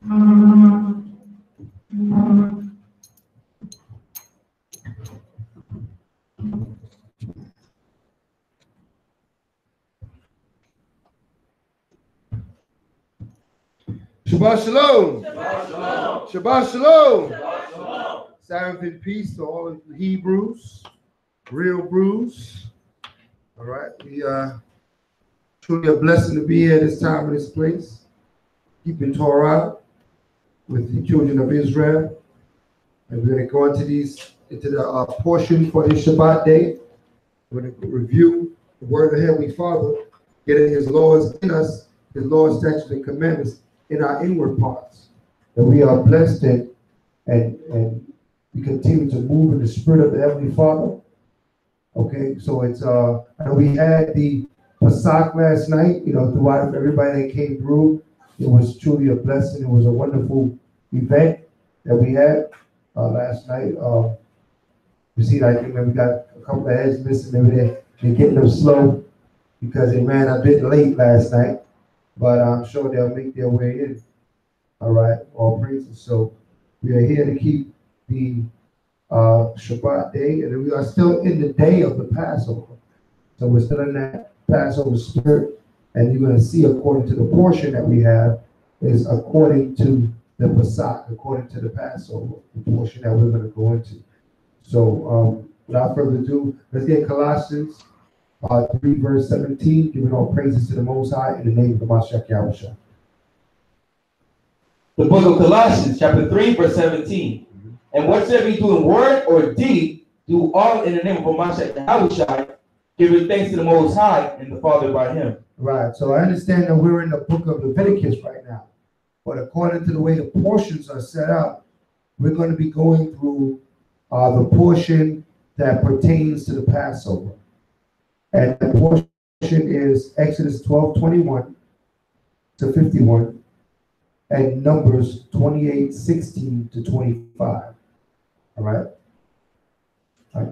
Shabbat shalom. Shabbat shalom. Shabbat shalom. Shabbat shalom. Sabbath in peace to all of the Hebrews, real brews. All right, we truly a blessing to be here this time in this place, keeping Torah with the children of Israel. And we're going to go into the portion for this Shabbat day. We're going to review the word of the Heavenly Father, getting His laws in us, His laws, statutes, and commandments in our inward parts, that we are blessed in, and we continue to move in the spirit of the Heavenly Father. Okay, so it's and we had the Pesach last night. You know, throughout everybody that came through, it was truly a blessing. It was a wonderful event that we had last night. You see, I think we got a couple of heads missing. Maybe they're getting them slow because they ran a bit late last night. But I'm sure they'll make their way in. All right, all praises. So we are here to keep the Shabbat day, and we are still in the day of the Passover. So we're still in that Passover spirit, and you're going to see according to the portion that we have is according to the Pesach, according to the Passover, the portion that we're going to go into. So without further ado, let's get Colossians 3 verse 17, giving all praises to the Most High in the name of the Mashiach Yahushua. The book of Colossians, chapter 3, verse 17. And whatsoever you do in word or deed, do all in the name of the Mashiach Yahushua, giving thanks to the Most High and the Father by Him. Right. So I understand that we're in the book of Leviticus right now, but according to the way the portions are set up, we're going to be going through the portion that pertains to the Passover. And the portion is Exodus 12:21 to 51 and Numbers 28:16 to 25. All right.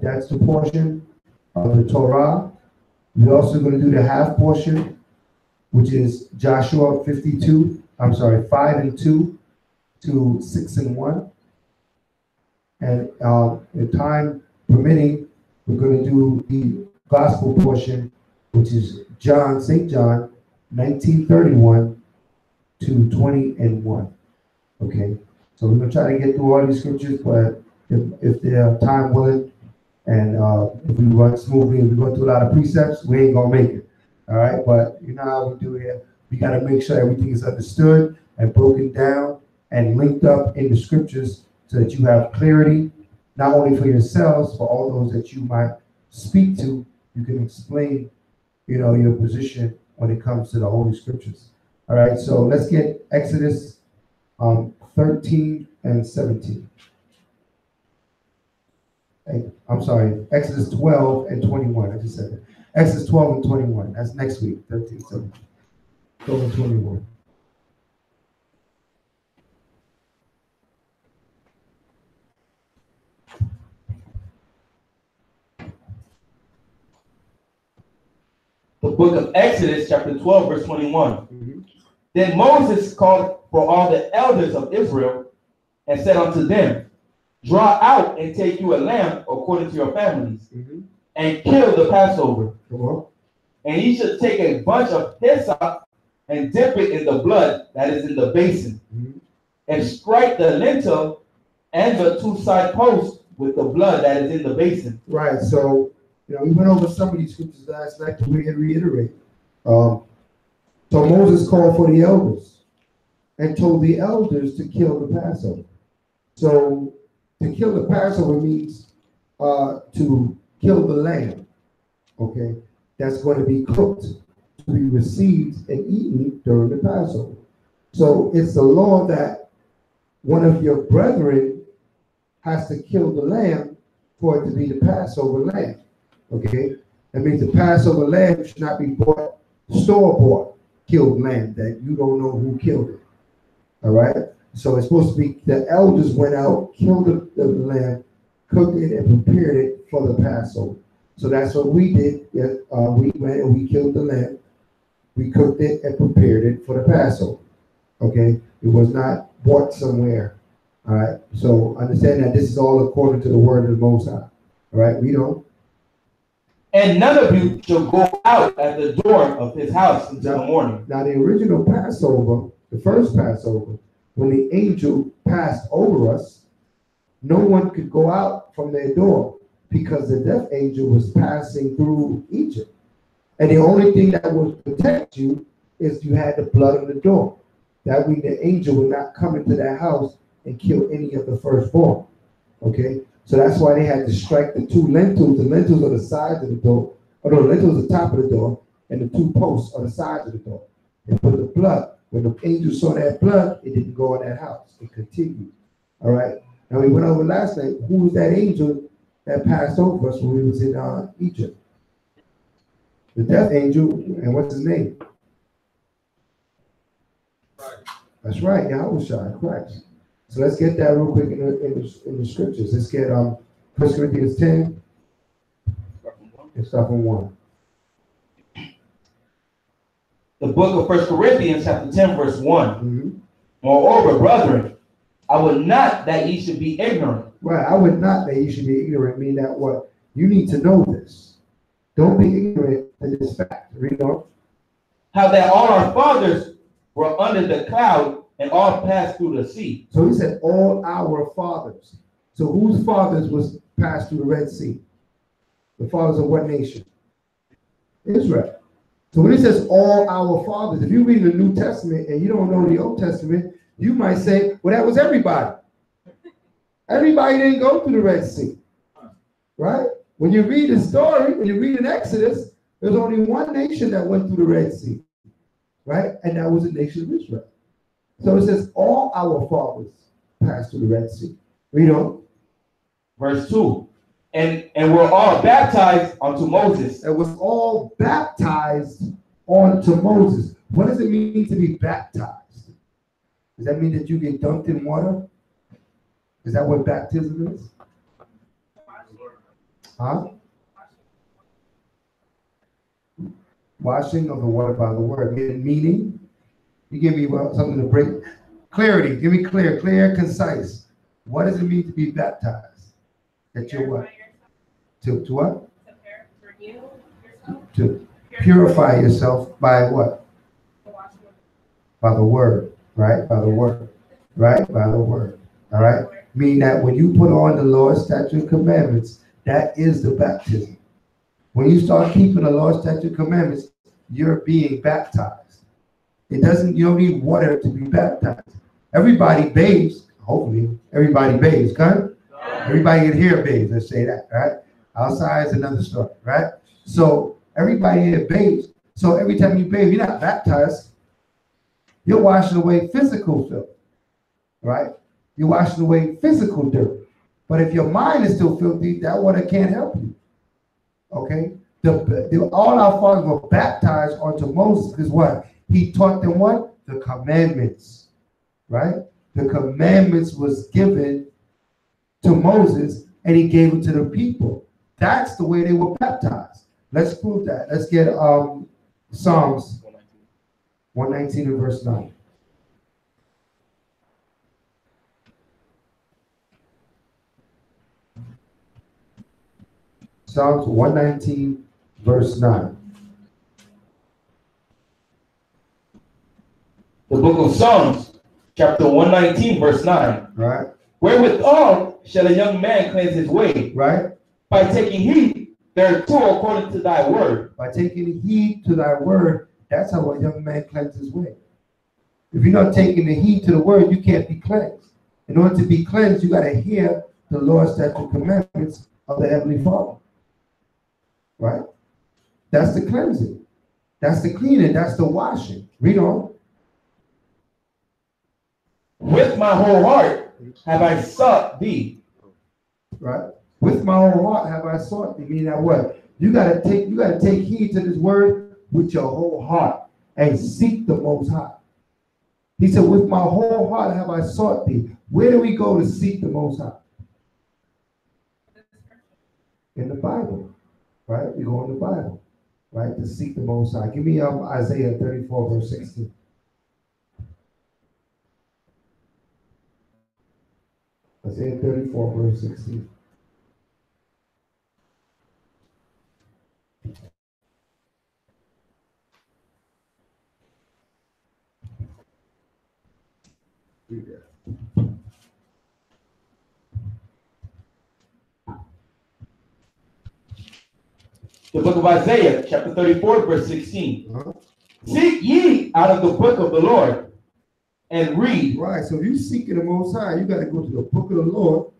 That's the portion of the Torah. We're also going to do the half portion, which is Joshua 5 and 2 to 6 and 1. And the time permitting, we're going to do the gospel portion, which is St. John 19:31 to 20 and 1. Okay, so we're going to try to get through all these scriptures, but if they're time willing, and if we run smoothly, if we go through a lot of precepts, we ain't going to make it. All right, but you know how we do here. We got to make sure everything is understood and broken down and linked up in the scriptures so that you have clarity, not only for yourselves, but all those that you might speak to. You can explain, you know, your position when it comes to the Holy Scriptures. All right, so let's get Exodus 13 and 17. I'm sorry, Exodus 12 and 21. I just said it. Exodus 12 and 21. That's next week, 13, 17. 12 and 21. The book of Exodus, chapter 12, verse 21. Then Moses called for all the elders of Israel and said unto them, draw out and take you a lamb according to your families, and kill the Passover. And ye should take a bunch of hyssop and dip it in the blood that is in the basin, and strike the lintel and the two side posts with the blood that is in the basin. Right, so you know, we went over some of these scriptures last night to reiterate. So Moses called for the elders and told the elders to kill the Passover. So to kill the Passover means to kill the lamb, okay, that's going to be cooked, to be received and eaten during the Passover. So it's the law that one of your brethren has to kill the lamb for it to be the Passover lamb. Okay, that means the Passover lamb should not be bought, store-bought, killed lamb that you don't know who killed it. All right, so it's supposed to be the elders went out, killed the lamb, cooked it, and prepared it for the Passover. So that's what we did. We went and we killed the lamb, we cooked it and prepared it for the Passover. Okay, it was not bought somewhere. All right. So understand that this is all according to the word of the Most High. All right. We don't. And none of you shall go out at the door of his house until the morning. Now, the original Passover, the first Passover, when the angel passed over us, no one could go out from their door because the death angel was passing through Egypt. And the only thing that would protect you is you had the blood on the door. That way the angel would not come into that house and kill any of the firstborn. Okay? So that's why they had to strike the two lintels. The lintels are the sides of the door. Or no, the lintels are the top of the door. And the two posts are the sides of the door. They put the blood. When the angel saw that blood, it didn't go in that house. It continued. All right? Now we went over last night. Who was that angel that passed over us when we was in Egypt? The death angel. And what's his name? That's right. Yahushua, Christ. So let's get that real quick in the scriptures. Let's get 1 Corinthians 10 and start from 1. The book of 1 Corinthians chapter 10 verse 1. Mm-hmm. Moreover, brethren, I would not that ye should be ignorant. Right. I would not that you should be ignorant. Mean that what? You need to know this. Don't be ignorant to this fact. Read on. How that all our fathers were under the cloud and all passed through the sea. So he said all our fathers. So whose fathers was passed through the Red Sea? The fathers of what nation? Israel. So when he says all our fathers, if you read the New Testament and you don't know the Old Testament, you might say, well, that was everybody. Everybody didn't go through the Red Sea. Right? When you read the story, when you read in Exodus, there's only one nation that went through the Red Sea. Right? And that was the nation of Israel. So it says all our fathers passed through the Red Sea. Read on. Verse 2. And were all baptized unto Moses. It was all baptized onto Moses. What does it mean to be baptized? Does that mean that you get dunked in water? Is that what baptism is? Huh? Washing of the water by the word. Meaning, you give me something to break. Clarity. Give me clear, concise. What does it mean to be baptized? That you're what? To what? To purify yourself by what? By the word, right? By the word, right? By the word, all right? Meaning that when you put on the Lord's statute and commandments, that is the baptism. When you start keeping the Lord's statute and commandments, you're being baptized. You don't need water to be baptized. Everybody bathes, hopefully, everybody bathes, okay? Everybody in here bathes, let's say that, right? Outside is another story, right? So everybody here bathes. So every time you bathe, you're not baptized. You're washing away physical filth, right? You're washing away physical dirt. But if your mind is still filthy, that water can't help you, okay? All our fathers were baptized onto Moses because what? He taught them what? The commandments, right? The commandments was given to Moses and he gave it to the people. That's the way they were baptized. Let's prove that. Let's get Psalms 119 and verse 9. Psalms 119 verse 9. The book of Psalms, chapter 119, verse 9. Right. Wherewithal shall a young man cleanse his way? Right. By taking heed thereto according to thy word. By taking heed to thy word, that's how a young man cleanses his way. If you're not taking the heed to the word, you can't be cleansed. In order to be cleansed, you got to hear the Lord's statute commandments of the Heavenly Father. Right? That's the cleansing. That's the cleaning. That's the washing. Read on. With my whole heart have I sought thee. Right? With my whole heart have I sought thee. Meaning that what? You gotta take heed to this word with your whole heart and seek the Most High. He said, with my whole heart have I sought thee. Where do we go to seek the Most High? In the Bible. Right? We go in the Bible. Right? To seek the Most High. Give me Isaiah 34 verse 16. Isaiah 34, verse 16. Read that. The book of Isaiah, chapter 34, verse 16. Seek ye out of the book of the Lord and read. Right, so if you seek the Most High, you got to go to the book of the Lord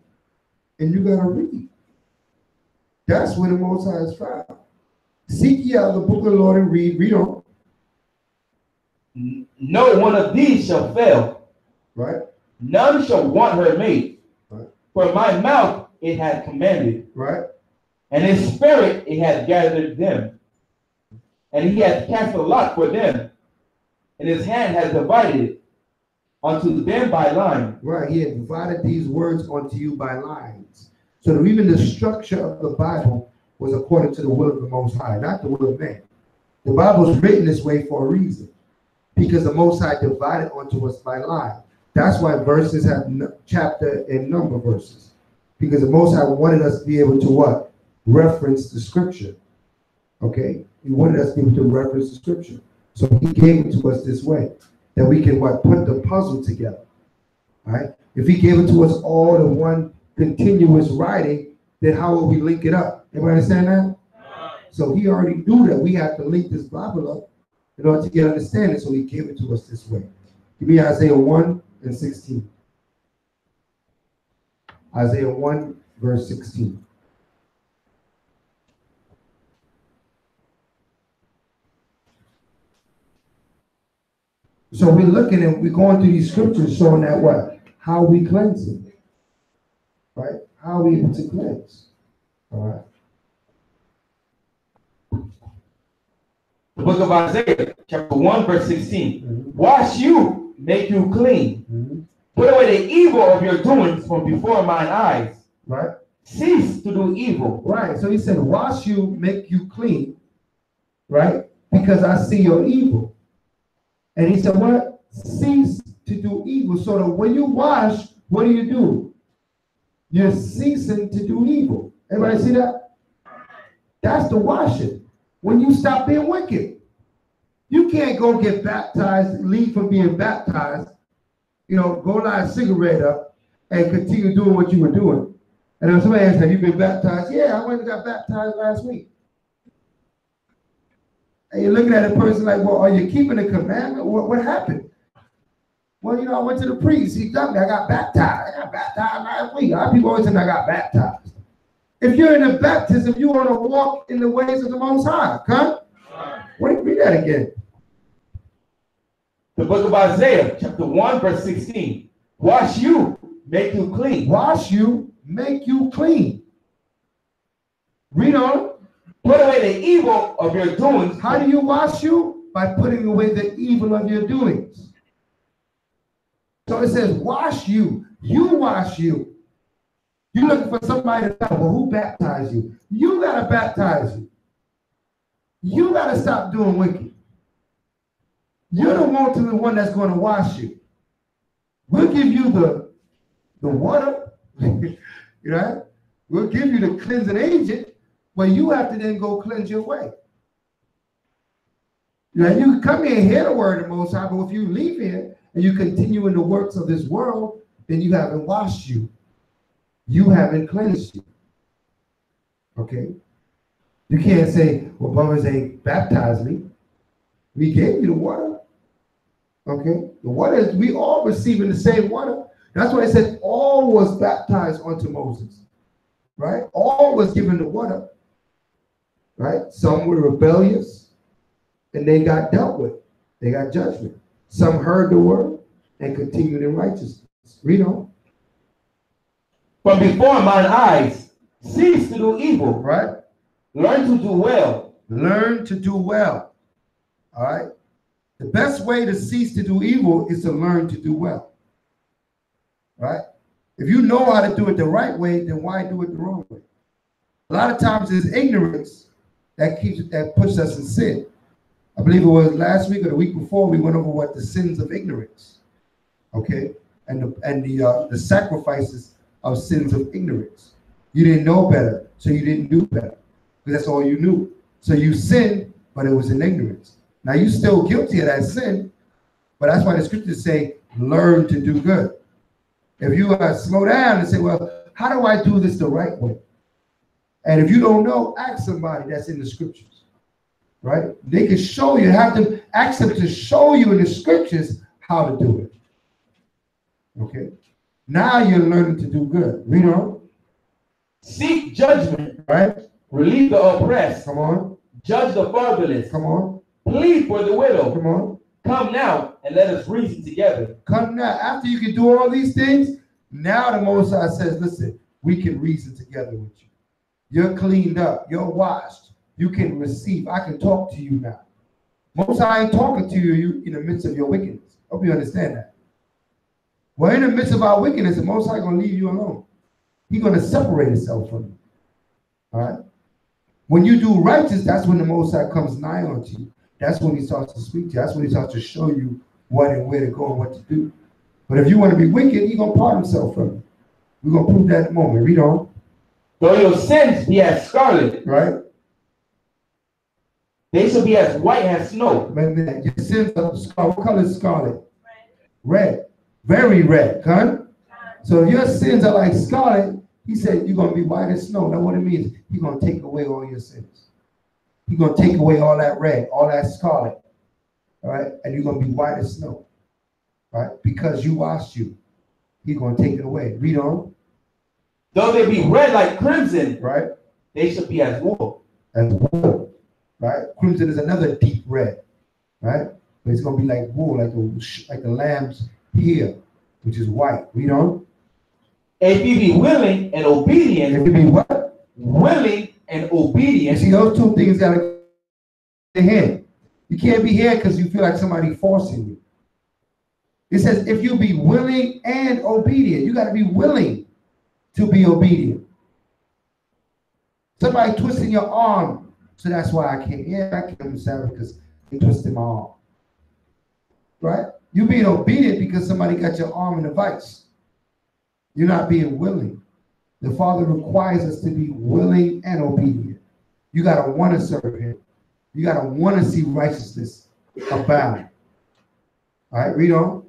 and you got to read. That's where the Most High is found. Seek ye out of the book of the Lord and read. Read on. No one of these shall fail. Right. None shall want her mate. Right. For my mouth it hath commanded. Right. And his spirit it hath gathered them. And he hath cast a lot for them. And his hand hath divided it unto them by line. Right. He had divided these words unto you by lines. So that even the structure of the Bible was according to the will of the Most High, not the will of man. The Bible is written this way for a reason. Because the Most High divided unto us by line. That's why verses have chapter and number verses. Because the Most High wanted us to be able to what? Reference the scripture. Okay? He wanted us to be able to reference the scripture. So he gave it to us this way. That we can what? Put the puzzle together. All right? If he gave it to us all in one continuous writing, then how will we link it up? Everybody understand that? So he already knew that we have to link this Bible up in order to get understanding, so he gave it to us this way. Give me Isaiah 1 and 16. Isaiah 1, verse 16. So we're looking and we're going through these scriptures showing that what? How we cleanse it. Right? How we able to cleanse. All right. The book of Isaiah, chapter 1, verse 16. Wash you, make you clean. Put away the evil of your doings from before mine eyes. Right. Cease to do evil. Right. So he said, wash you, make you clean. Right? Because I see your evil. And he said, what? Cease to do evil. So that when you wash, what do? You're ceasing to do evil. Everybody see that? That's the washing. When you stop being wicked. You can't go get baptized, leave from being baptized, go light a cigarette up and continue doing what you were doing. And then somebody asks, have you been baptized? Yeah, I went and got baptized last week. And you're looking at a person like, well, are you keeping the commandment? What happened? Well, I went to the priest. He got me. I got baptized. I got baptized last week. A lot of people always say I got baptized. If you're in a baptism, you want to walk in the ways of the Most High. Come? Read that again. The book of Isaiah, chapter 1, verse 16. Wash you, make you clean. Wash you, make you clean. Read on. Put away the evil of your doings. How do you wash you? By putting away the evil of your doings. So it says, wash you. You wash you. You're looking for somebody to tell, well, who baptized you? You got to baptize you. You got to stop doing wicked. You're the one that's going to wash you. We'll give you the water, right? We'll give you the cleansing agent, but you have to then go cleanse your way. You can come here and hear the word of the Most High, but if you leave here and you continue in the works of this world, then you haven't washed you. You haven't cleansed you. Okay? You can't say, well, brothers ain't baptized me. We gave you the water. Okay? The water is, we all receiving the same water. That's why it said all was baptized unto Moses. Right? All was given the water. Right? Some were rebellious and they got dealt with. They got judgment. Some heard the word and continued in righteousness. Read on. From before mine eyes, cease to do evil. Right? Learn to do well. Learn to do well. All right? The best way to cease to do evil is to learn to do well. Right? If you know how to do it the right way, then why do it the wrong way? A lot of times it's ignorance that puts us in sin. I believe it was last week or the week before we went over what the sins of ignorance. Okay? And the sacrifices of sins of ignorance. You didn't know better, so you didn't do better. Because that's all you knew. So you sinned, but it was in ignorance. Now you're still guilty of that sin, but that's why the scriptures say, learn to do good. If you slow down and say, well, how do I do this the right way? And if you don't know, ask somebody that's in the scriptures, right? They can show you, have to ask them to show you in the scriptures how to do it. Okay? Now you're learning to do good. Read on. Seek judgment. Right? Relieve the oppressed. Come on. Judge the fatherless. Come on. Plead for the widow. Come on. Come now and let us reason together. Come now. After you can do all these things, now the Most High says, listen, we can reason together with you. You're cleaned up. You're washed. You can receive. I can talk to you now. Most High ain't talking to you in the midst of your wickedness. Hope you understand that. Well, in the midst of our wickedness, the Most High going to leave you alone. He's going to separate himself from you. All right? When you do righteous, that's when the Most High comes nigh unto you. That's when he starts to speak to you. That's when he starts to show you what and where to go and what to do. But if you want to be wicked, he's going to part himself from you. We're going to prove that in a moment. Read on. Though your sins be as scarlet, right? They shall be as white as snow. Man, your sins are scarlet. What color is scarlet? Red. Very red, huh? So if your sins are like scarlet, he said you're going to be white as snow. Now what it means, he's going to take away all your sins. He's going to take away all that red, all that scarlet. All right? And you're going to be white as snow. Right? Because you washed you. He's going to take it away. Read on. Though they be red like crimson, right? They shall be as wool. As wool. Right? Crimson is another deep red. Right? But it's going to be like wool, like the lamb's hair, which is white. Read on. If you be willing and obedient. If you be what? Willing and obedient. You see, those two things got to go in hand. You can't be here because you feel like somebody forcing you. It says, if you be willing and obedient, you got to be willing to be obedient. Somebody twisting your arm, so that's why I can't. Yeah, I can't Sabbath because they twisted my arm. Right? You being obedient because somebody got your arm in a vice. You're not being willing. The Father requires us to be willing and obedient. You got to want to serve him. You got to want to see righteousness abound. All right, read on.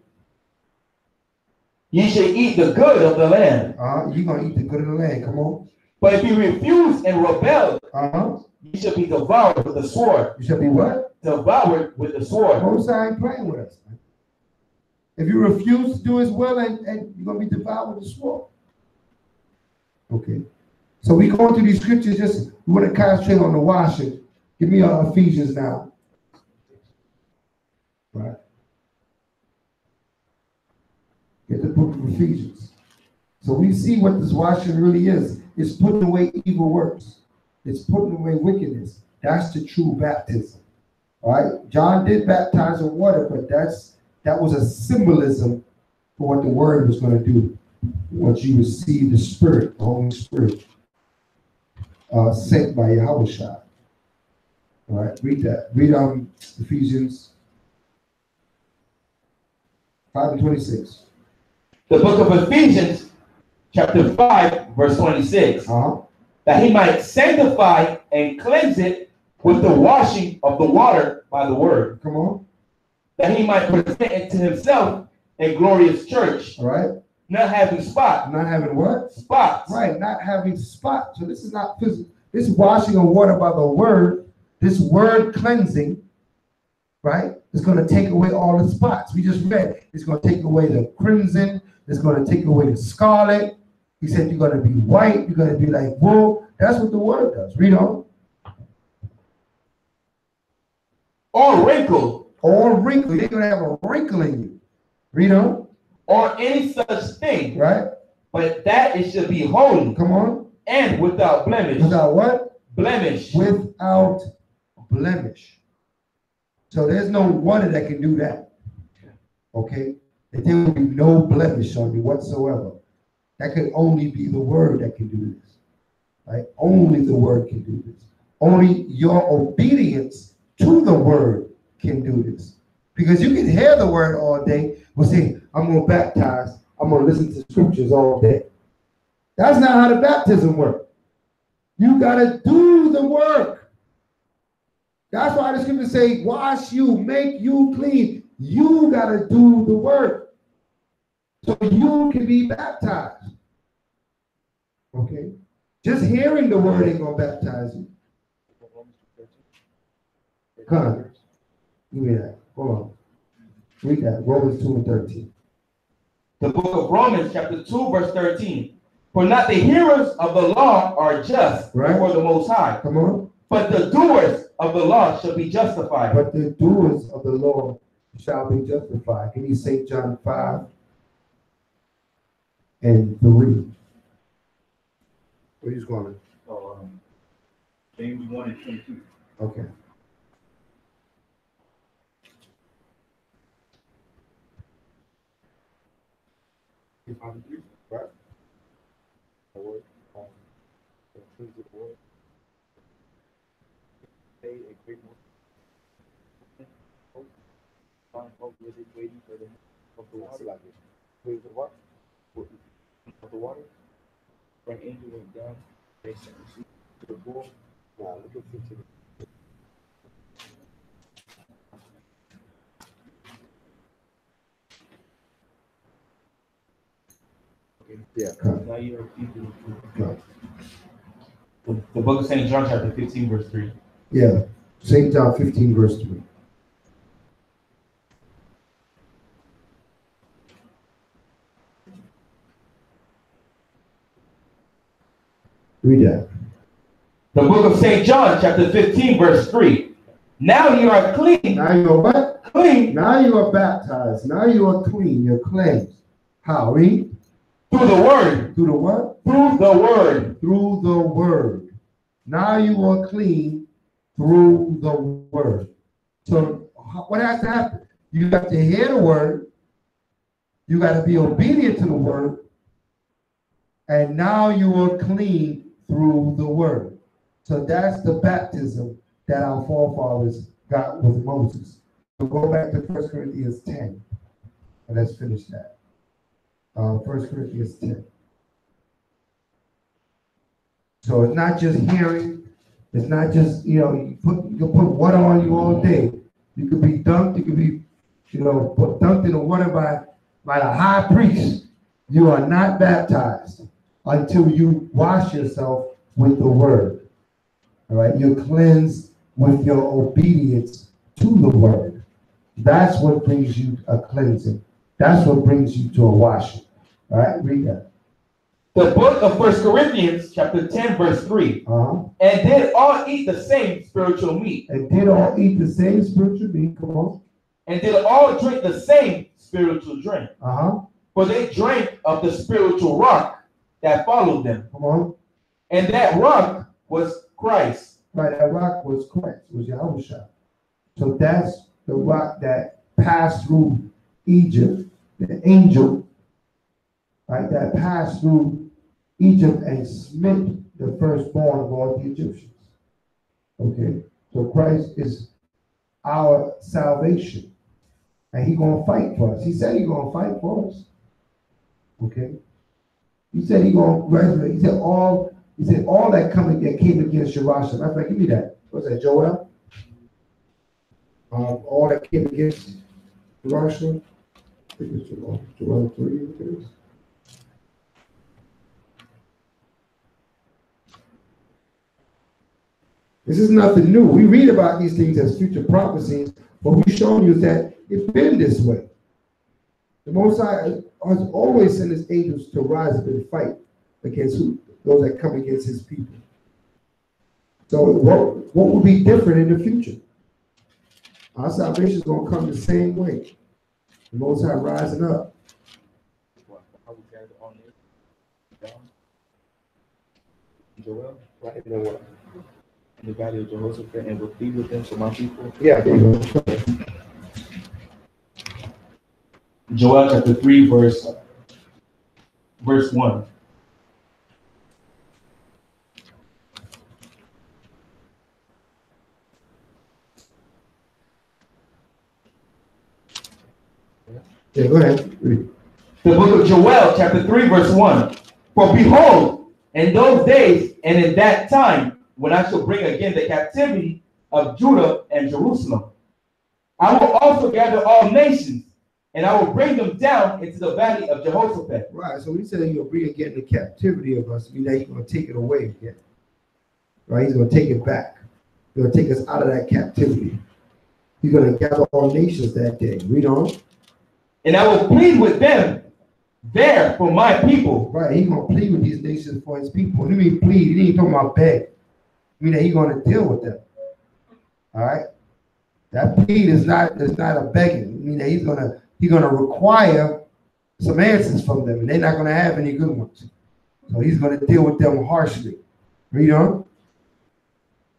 Ye shall eat the good of the land. You're going to eat the good of the land. Come on. But if you refuse and rebel, you shall be devoured with the sword. You shall be what? Devoured with the sword. Most High ain't playing with us. Man. If you refuse to do his will, and you're going to be devoured with the sword. Okay. So we go through these scriptures, just we want to concentrate on the washing. Give me Ephesians now. Right. Get the book of Ephesians. So we see what this washing really is. It's putting away evil works. It's putting away wickedness. That's the true baptism. All right. John did baptize in water, but that was a symbolism for what the word was going to do. Once you receive the Spirit, the Holy Spirit, sent by Yahushua. All right, read that. Read Ephesians 5:26. The book of Ephesians, chapter 5, verse 26. That he might sanctify and cleanse it with the washing of the water by the word. Come on. That he might present it to himself a glorious church. All right. Not having spot. Not having what? Spots. Right, not having spot. So this is not physical. This washing of water by the word, this word cleansing, right, is going to take away all the spots. We just read. It's going to take away the crimson. It's going to take away the scarlet. He said you're going to be white. You're going to be like wool. That's what the word does. Read on. Or wrinkle. Or wrinkle. You're going to have a wrinkle in you. Read on. Or any such thing. Right. But that it should be holy. Come on. And without blemish. Without what? Blemish. Without blemish. So there's no water that can do that. Okay? There will be no blemish on you whatsoever. That can only be the word that can do this. Right? Only the word can do this. Only your obedience to the word can do this. Because you can hear the word all day, but say, I'm going to baptize, I'm going to listen to scriptures all day. That's not how the baptism works. You got to do the work. That's why the scriptures say, wash you, make you clean. You got to do the work so you can be baptized. Okay? Just hearing the word ain't going to baptize you. Come on. Give me that. Hold on. Read that. Romans 2 and 13. The book of Romans, chapter 2, verse 13. For not the hearers of the law are just before the Most High. Come on. But the doers of the law shall be justified. But the doers of the law shall be justified. Give me St. John 5 and 3. Where you going? James 1 and 22. Okay. Right. The word, the things of the word. Say a great one. Hope was it waiting for the of the water like this. Waiting for the what? Of the water. When angel went down, they sent to the pool. Wow, look at 15. Yeah. Now you are people. The book of St. John, chapter 15, verse 3. Yeah. St. John 15, verse 3. Read that. The book of St. John, chapter 15, verse 3. Now you are clean. Now you are what? Clean. Now you are baptized. Now you are clean. You're cleansed. How? Read. Through the word. Through the what? Through the word. Through the word. Now you are clean through the word. So what has to happen? You have to hear the word. You got to be obedient to the word. And now you are clean through the word. So that's the baptism that our forefathers got with Moses. So go back to 1 Corinthians 10. And let's finish that. 1 Corinthians 10. So it's not just hearing. It's not just, you can put water on you all day. You could be dunked. You could be, dunked in the water by the high priest. You are not baptized until you wash yourself with the word. All right? You're cleansed with your obedience to the word. That's what brings you a cleansing. That's what brings you to a washing. All right? Read that. The book of 1 Corinthians, chapter 10, verse 3. Uh-huh. And did all eat the same spiritual meat. And did all eat the same spiritual meat. Come on. And did all drink the same spiritual drink. Uh-huh. For they drank of the spiritual rock that followed them. Come on. And that rock was Christ. Right, that rock was Christ, was Yahushua. So that's the rock that passed through Egypt, the angel, right, that passed through Egypt and smit the firstborn of all the Egyptians. Okay, so Christ is our salvation. And he's going to fight for us. He said he's going to fight for us. Okay? He said he's going to resurrect. He said all that came against Yerushalayim. Matter of fact, give me that. What's that, Joel? All that came against Yerushalayim. I think it's Joel 3. Look at this. This is nothing new. We read about these things as future prophecies, but we've shown you that it's been this way. The Most High has always sent his angels to rise up and fight against those that come against his people. So what will be different in the future? Our salvation is going to come the same way. The Most High rising up. Joel, right? You know what? The valley of Jehoshaphat, and will plead with them for my people. Yeah. Joel chapter 3, verse 1. Yeah, go ahead. Read. The book of Joel chapter 3, verse 1. For behold, in those days and in that time, when I shall bring again the captivity of Judah and Jerusalem, I will also gather all nations, and I will bring them down into the valley of Jehoshaphat. Right. So he said he'll bring again the captivity of us. I mean that he's going to take it away again. Right. He's going to take it back. He's going to take us out of that captivity. He's going to gather all nations that day. Read on. And I will plead with them there for my people. Right. He's going to plead with these nations for his people. What do you mean plead? He ain't talking about beg. I mean that he's going to deal with them. All right. That plead is not a begging. I mean that he's gonna require some answers from them, and they're not gonna have any good ones. So he's gonna deal with them harshly. Read on.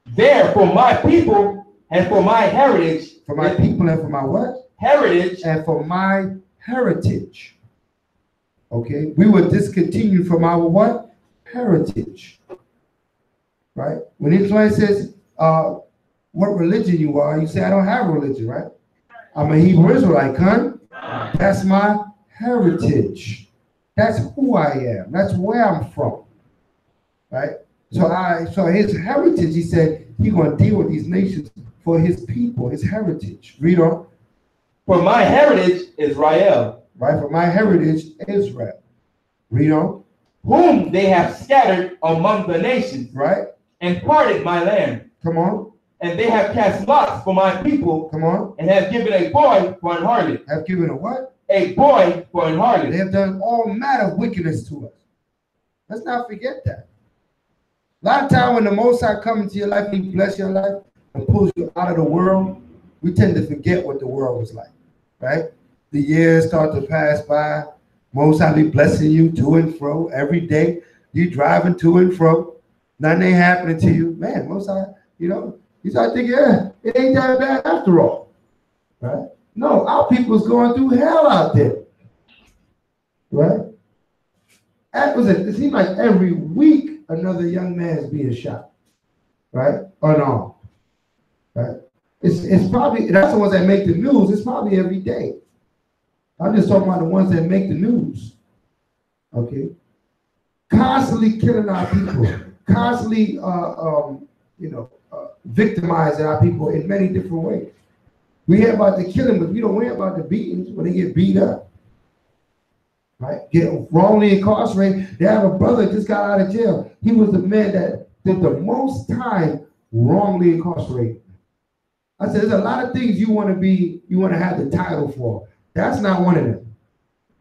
There for my people and for my heritage. For my people and for my what? Heritage. And for my heritage. Okay, we were discontinued from our what? Heritage. Right? When Israel says what religion you are, you say, I don't have a religion, right? I'm a Hebrew Israelite, son. That's my heritage. That's who I am. That's where I'm from. Right? So his heritage, he said, he's going to deal with these nations for his people, his heritage. Read on. For my heritage, Israel. Right? For my heritage, Israel. Read on. Whom they have scattered among the nations. Right? And parted my land. Come on. And they have cast lots for my people. Come on. And have given a boy for an harlot. Have given a what? A boy for an harlot. They have done all manner of wickedness to us. Let's not forget that. A lot of time when the Most High comes into your life, he bless your life and pulls you out of the world, we tend to forget what the world was like, right? The years start to pass by. Most High be blessing you to and fro every day. You driving to and fro. Nothing ain't happening to you. Man, Most High, you start thinking, yeah, it ain't that bad after all, right? No, our people's going through hell out there, right? It seems like every week another young man is being shot, right? Unarmed, right? It's probably, that's the ones that make the news. It's probably every day. I'm just talking about the ones that make the news, okay? Constantly killing our people, constantly, victimizing our people in many different ways. We hear about the killing, but we don't hear about the beatings when they get beat up. Right? Get wrongly incarcerated. They have a brother that just got out of jail. He was the man that did the most time wrongly incarcerated. I said, there's a lot of things you want to have the title for. That's not one of them.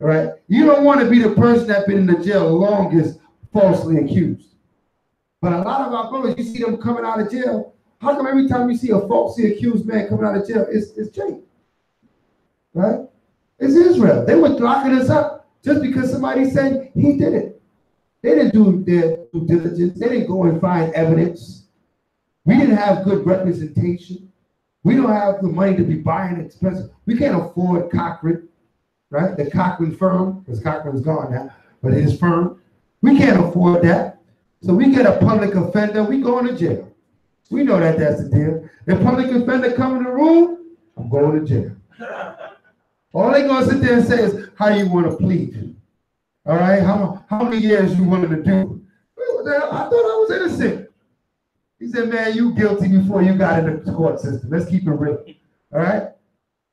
All right? You don't want to be the person that's been in the jail longest falsely accused. But a lot of our brothers, you see them coming out of jail. How come every time you see a falsely accused man coming out of jail, it's Jake? Right? It's Israel. They were locking us up just because somebody said he did it. They didn't do their due diligence. They didn't go and find evidence. We didn't have good representation. We don't have the money to be buying expensive. We can't afford Cochran, right? The Cochran firm, because Cochran's gone now, but his firm. We can't afford that. So we get a public offender, we go into jail. We know that that's the deal. The public offender come in the room, I'm going to jail. All they gonna sit there and say is, how you want to plead? All right, how many years you willing to do? I thought I was innocent. He said, man, you guilty before you got in the court system. Let's keep it real. All right?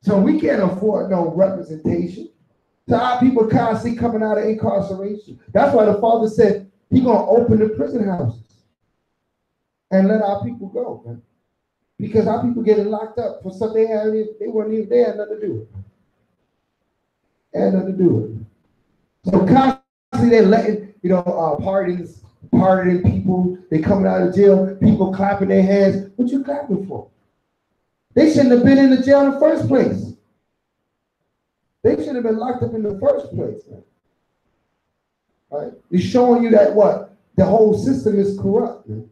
So we can't afford no representation. So our people constantly coming out of incarceration. That's why the Father said he's gonna open the prison houses and let our people go, man. Because our people getting locked up for something they weren't even there, had nothing to do with it. Had nothing to do with it. So constantly they're letting, pardoning people, they coming out of jail, people clapping their hands. What you clapping for? They shouldn't have been in the jail in the first place. They should have been locked up in the first place, man. Right? It's showing you that what? The whole system is corrupt, man.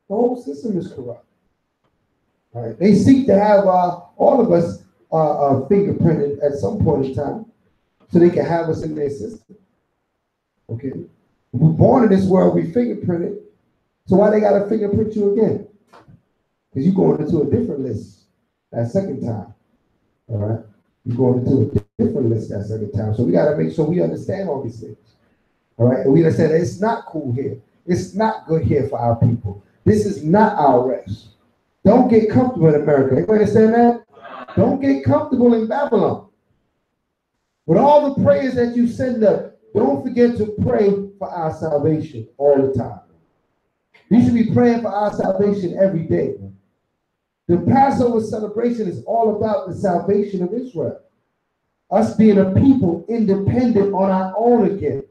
The whole system is corrupt. Right? They seek to have all of us fingerprinted at some point in time so they can have us in their system. Okay? We're born in this world, we fingerprinted. So why they got to fingerprint you again? Because you're going into a different list that second time. All right? You're going into a different list that second time. So we got to make sure we understand all these things. All right, and we understand that it's not cool here. It's not good here for our people. This is not our rest. Don't get comfortable in America. You understand that? Don't get comfortable in Babylon. With all the prayers that you send up, don't forget to pray for our salvation all the time. You should be praying for our salvation every day. The Passover celebration is all about the salvation of Israel. Us being a people independent on our own again.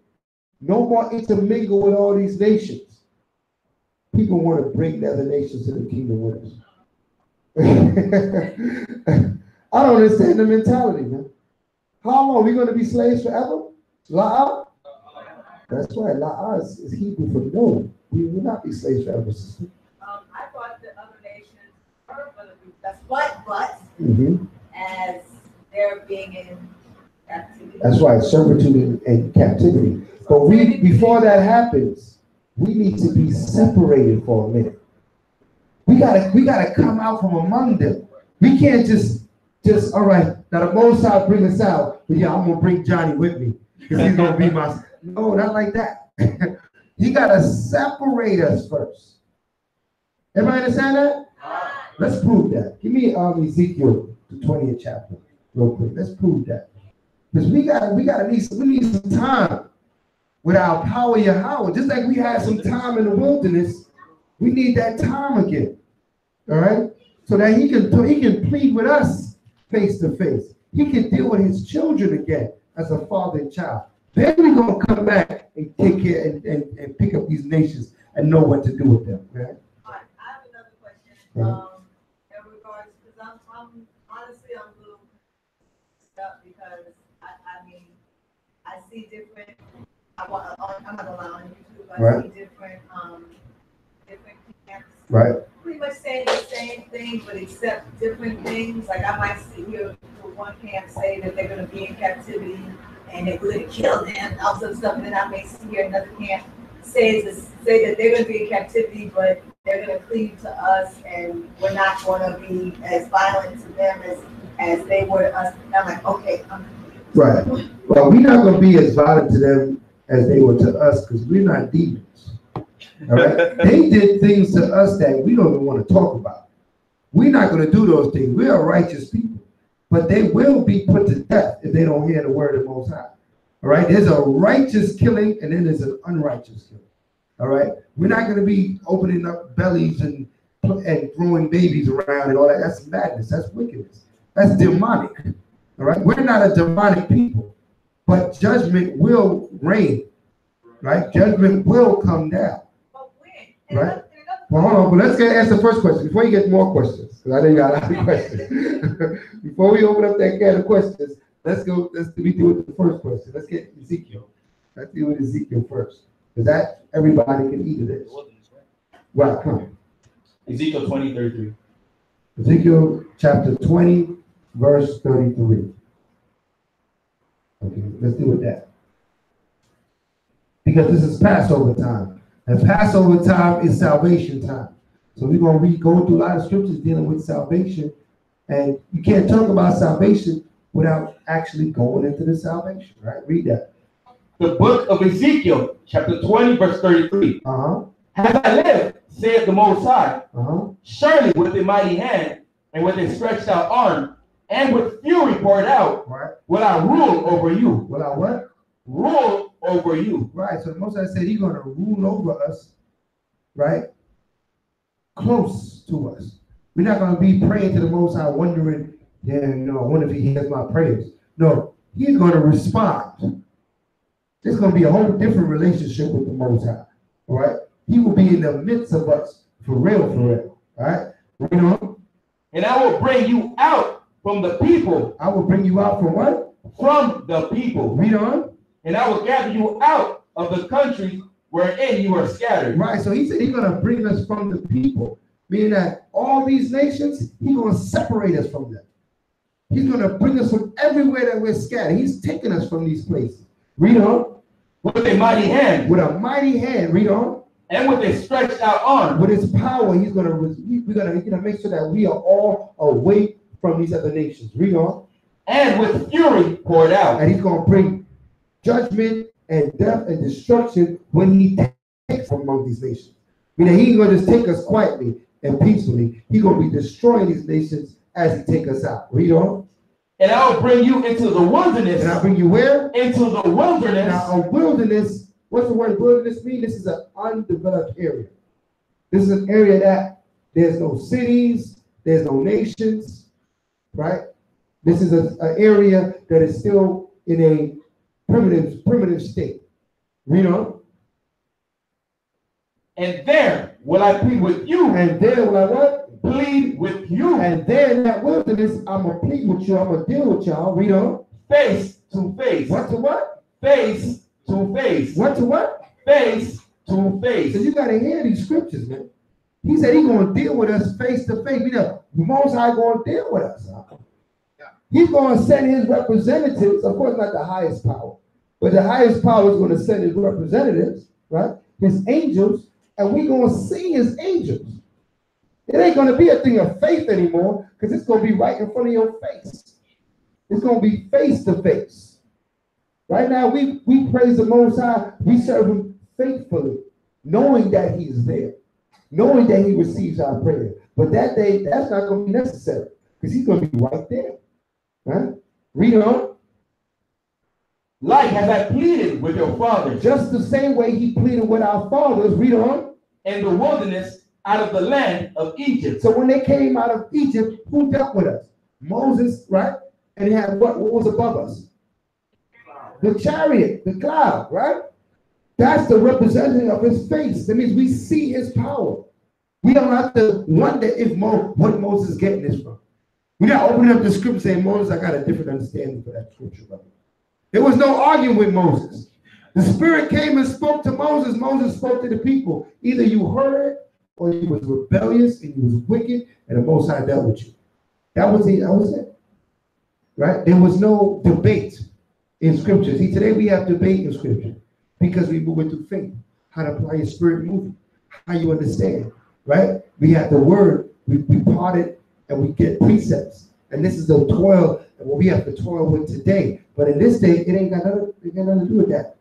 No more intermingle with all these nations. People want to bring the other nations to the kingdom with us. I don't understand the mentality, man. How long are we going to be slaves forever? La'ah? That's right. La'ah is Hebrew for no. We will not be slaves forever, sister. I thought the other nations were going to be, that's but as they're being in captivity. That's right, servitude and captivity. But before that happens, we need to be separated for a minute. We gotta come out from among them. We can't just all right, now the Most High bring us out, but yeah, I'm gonna bring Johnny with me because he's gonna be my. No, not like that. He gotta separate us first. Everybody understand that? Let's prove that. Give me Ezekiel, the 20th chapter, real quick. Let's prove that. Because we need some time with our power Yahweh. Just like we had some time in the wilderness, we need that time again. All right? So that he can plead with us face to face. He can deal with his children again as a father and child. Then we're going to come back and take care and pick up these nations and know what to do with them. Right? All right, I have another question. In regards, because I'm honestly I'm a little stuck because I see different. I'm not gonna lie on YouTube. I see different camps. Right. Pretty much saying the same thing, but except different things. Like I might hear one camp say that they're gonna be in captivity and they're going to kill them, all sorts of stuff. And then I may hear another camp say that they're going to be in captivity, but they're going to cleave to us, and we're not going to be as violent to them as they were to us. And I'm like, okay, right. Well, we're not going to be as violent to them as they were to us because we're not demons. All right. They did things to us that we don't even want to talk about. We're not going to do those things. We are righteous people. But they will be put to death if they don't hear the word of the Most High. All right? There's a righteous killing and then there's an unrighteous killing. All right? We're not going to be opening up bellies and throwing babies around and all that. That's madness. That's wickedness. That's demonic. All right? We're not a demonic people. But judgment will reign. Right? Judgment will come down. But when? Right? Well, hold on, but let's answer the first question before you get more questions, because I know you got a lot of questions. Before we open up that can of questions, let's deal with the first question. Let's get Ezekiel. Let's deal with Ezekiel first, because that everybody can eat of this. Well, come. Ezekiel 20:33. Ezekiel chapter 20, verse 33. Okay, let's deal with that. Because this is Passover time. And Passover time is salvation time. So we're going to go through a lot of scriptures dealing with salvation. And you can't talk about salvation without actually going into the salvation, right? Read that. The book of Ezekiel, chapter 20, verse 33. As I live, saith the Most High, surely with a mighty hand and with a stretched out arm and with fury poured out, will I rule over you. Will I what? Rule over you. Right. So the Most High said he's going to rule over us, right? Close to us. We're not going to be praying to the Most High wondering, I wonder if he hears my prayers. No, he's going to respond. There's going to be a whole different relationship with the Most High. All right? He will be in the midst of us for real. All right? Read on. And I will bring you out from the people. I will bring you out from what? From the people. Read on. And I will gather you out of the countries wherein you are scattered. Right, so he said he's going to bring us from the people, meaning that all these nations, he's going to separate us from them. He's going to bring us from everywhere that we're scattered. He's taking us from these places. Read on. With a mighty hand. With a mighty hand. Read on. And with a stretched out arm. With his power, we're going to make sure that we are all away from these other nations. Read on. And with fury poured out. And he's going to bring judgment and death and destruction when he takes from among these nations. Meaning he ain't going to just take us quietly and peacefully. He's going to be destroying these nations as he take us out. Read on. And I'll bring you into the wilderness. And I'll bring you where? Into the wilderness. Now, a wilderness, what's the word wilderness mean? This is an undeveloped area. This is an area that there's no cities, there's no nations, right? This is an area that is still in a primitive state. Read on. And there will I plead with you. And there will I what? Plead with you. And there in that wilderness, I'm going to plead with you. I'm going to deal with y'all. Read on. Face to face. What to what? Face to face. What to what? Face to face. So you got to hear these scriptures, man. He said he's going to deal with us face to face. You know, the Most High going to deal with us. He's going to send his representatives, of course, not the highest power, but the highest power is going to send his representatives, right? His angels, and we're going to see his angels. It ain't going to be a thing of faith anymore because it's going to be right in front of your face. It's going to be face to face. Right now, we praise the Most High. We serve him faithfully, knowing that he is there, knowing that he receives our prayer. But that day, that's not going to be necessary because he's going to be right there. Right? Read on. Like as I pleaded with your fathers. Just the same way he pleaded with our fathers. Read on. In the wilderness out of the land of Egypt. So when they came out of Egypt, who dealt with us? Moses, right? And he had what was above us? The chariot, the cloud, right? That's the representative of his face. That means we see his power. We don't have to wonder if what Moses is getting this from. We're not opening up the scripture saying, Moses, I got a different understanding for that scripture, brother. There was no arguing with Moses. The Spirit came and spoke to Moses. Moses spoke to the people. Either you heard it or you was rebellious and you was wicked and the Most High dealt with you. That was it. That was it. Right? There was no debate in scripture. See, today we have debate in scripture because we move it through faith. How to apply your spirit moving. How you understand. Right? We have the word. We part it and we get precepts. And this is the toil and what we have to toil with today. But in this day, it ain't got nothing to do with that.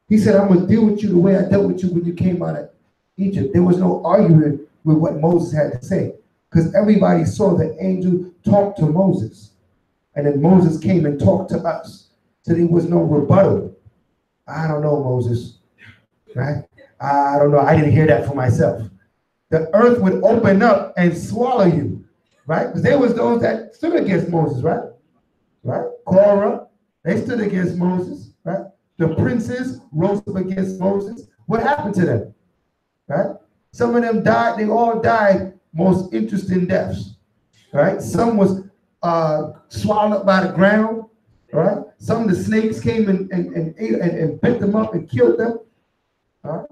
He said, I'm going to deal with you the way I dealt with you when you came out of Egypt. There was no arguing with what Moses had to say because everybody saw the angel talk to Moses. And then Moses came and talked to us. So there was no rebuttal. I don't know, Moses. Right? I don't know. I didn't hear that for myself. The earth would open up and swallow you. Right? Because there was those that stood against Moses, right? Right? Korah, they stood against Moses, right? The princes rose up against Moses. What happened to them? Right? Some of them died. They all died most interesting deaths. Right? Some was swallowed up by the ground. Right? Some of the snakes came and ate and bit them up and killed them. Right?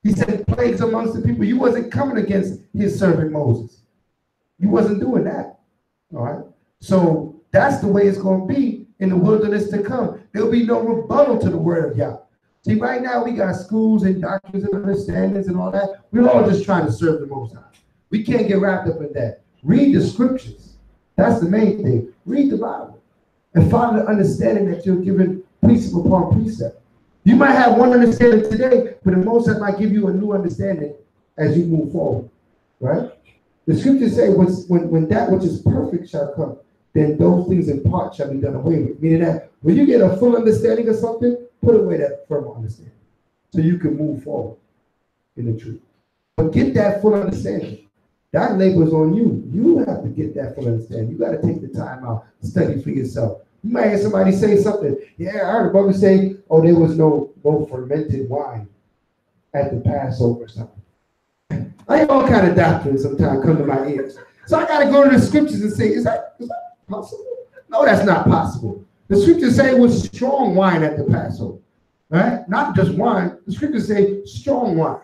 He said plagues amongst the people. You wasn't coming against his servant Moses. You wasn't doing that. All right. So that's the way it's going to be in the wilderness to come. There'll be no rebuttal to the word of Yah. See, right now we got schools and doctrines and understandings and all that. We're all just trying to serve the Most High. We can't get wrapped up in that. Read the scriptures. That's the main thing. Read the Bible and find the understanding that you're given precept upon precept. You might have one understanding today, but the Most High might give you a new understanding as you move forward. Right? The scriptures say when that which is perfect shall come, then those things in part shall be done away with. Meaning that when you get a full understanding of something, put away that firm understanding so you can move forward in the truth. But get that full understanding. That labor is on you. You have to get that full understanding. You got to take the time out, study for yourself. You might hear somebody say something. Yeah, I heard a brother say, oh, there was no fermented wine at the Passover or something. I have all kind of doctrines sometimes come to my ears. So I got to go to the scriptures and say, is that possible? No, that's not possible. The scriptures say it was strong wine at the Passover, right? Not just wine. The scriptures say strong wine.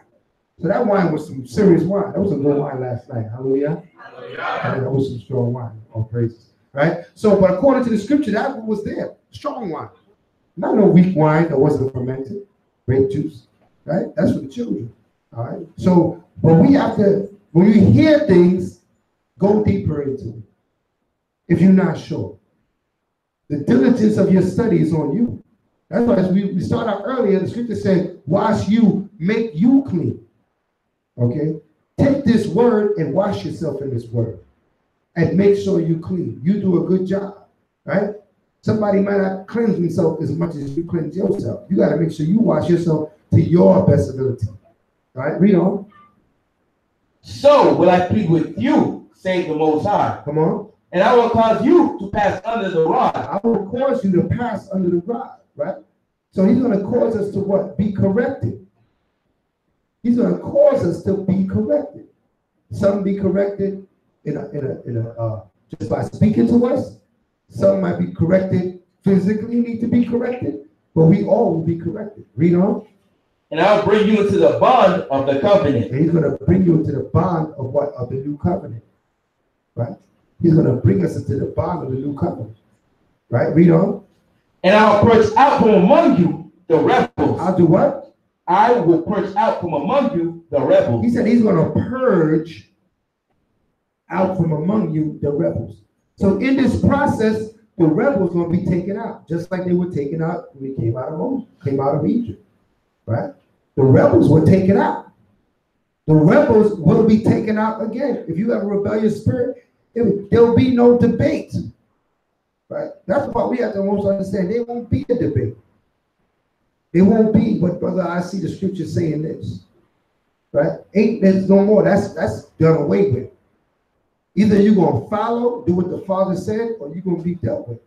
So that wine was some serious wine. That was a good wine last night. Hallelujah. Hallelujah. That was some strong wine. All praises, right? So, but according to the scripture, that was there. Strong wine. Not no weak wine that wasn't fermented. Grape juice, right? That's for the children. All right. So, but we have to, when you hear things, go deeper into it. If you're not sure, the diligence of your study is on you. That's why we start out earlier. The scripture said, wash you, make you clean. Okay? Take this word and wash yourself in this word. And make sure you clean. You do a good job. Right? Somebody might not cleanse himself as much as you cleanse yourself. You got to make sure you wash yourself to your best ability. All right? Read on. So will I plead with you, say the Most High. Come on. And I will cause you to pass under the rod. I will cause you to pass under the rod, right? So he's going to cause us to what? Be corrected. He's going to cause us to be corrected. Some be corrected just by speaking to us. Some might be corrected physically, need to be corrected, but we all will be corrected. Read on. And I'll bring you into the bond of the covenant. And he's going to bring you into the bond of what? Of the new covenant, right? He's going to bring us into the bond of the new covenant. Right? Read on. And I'll purge out from among you the rebels. I'll do what? I will purge out from among you the rebels. He said he's going to purge out from among you the rebels. So in this process, the rebels going to be taken out, just like they were taken out when we came out of Egypt. Right? The rebels were taken out. The rebels will be taken out again. If you have a rebellious spirit, there'll be no debate, right? That's why we have to most understand. There won't be a debate. It won't be. But brother, I see the scripture saying this, right? There's no more. That's done away with. Either you're gonna follow, do what the Father said, or you're gonna be dealt with.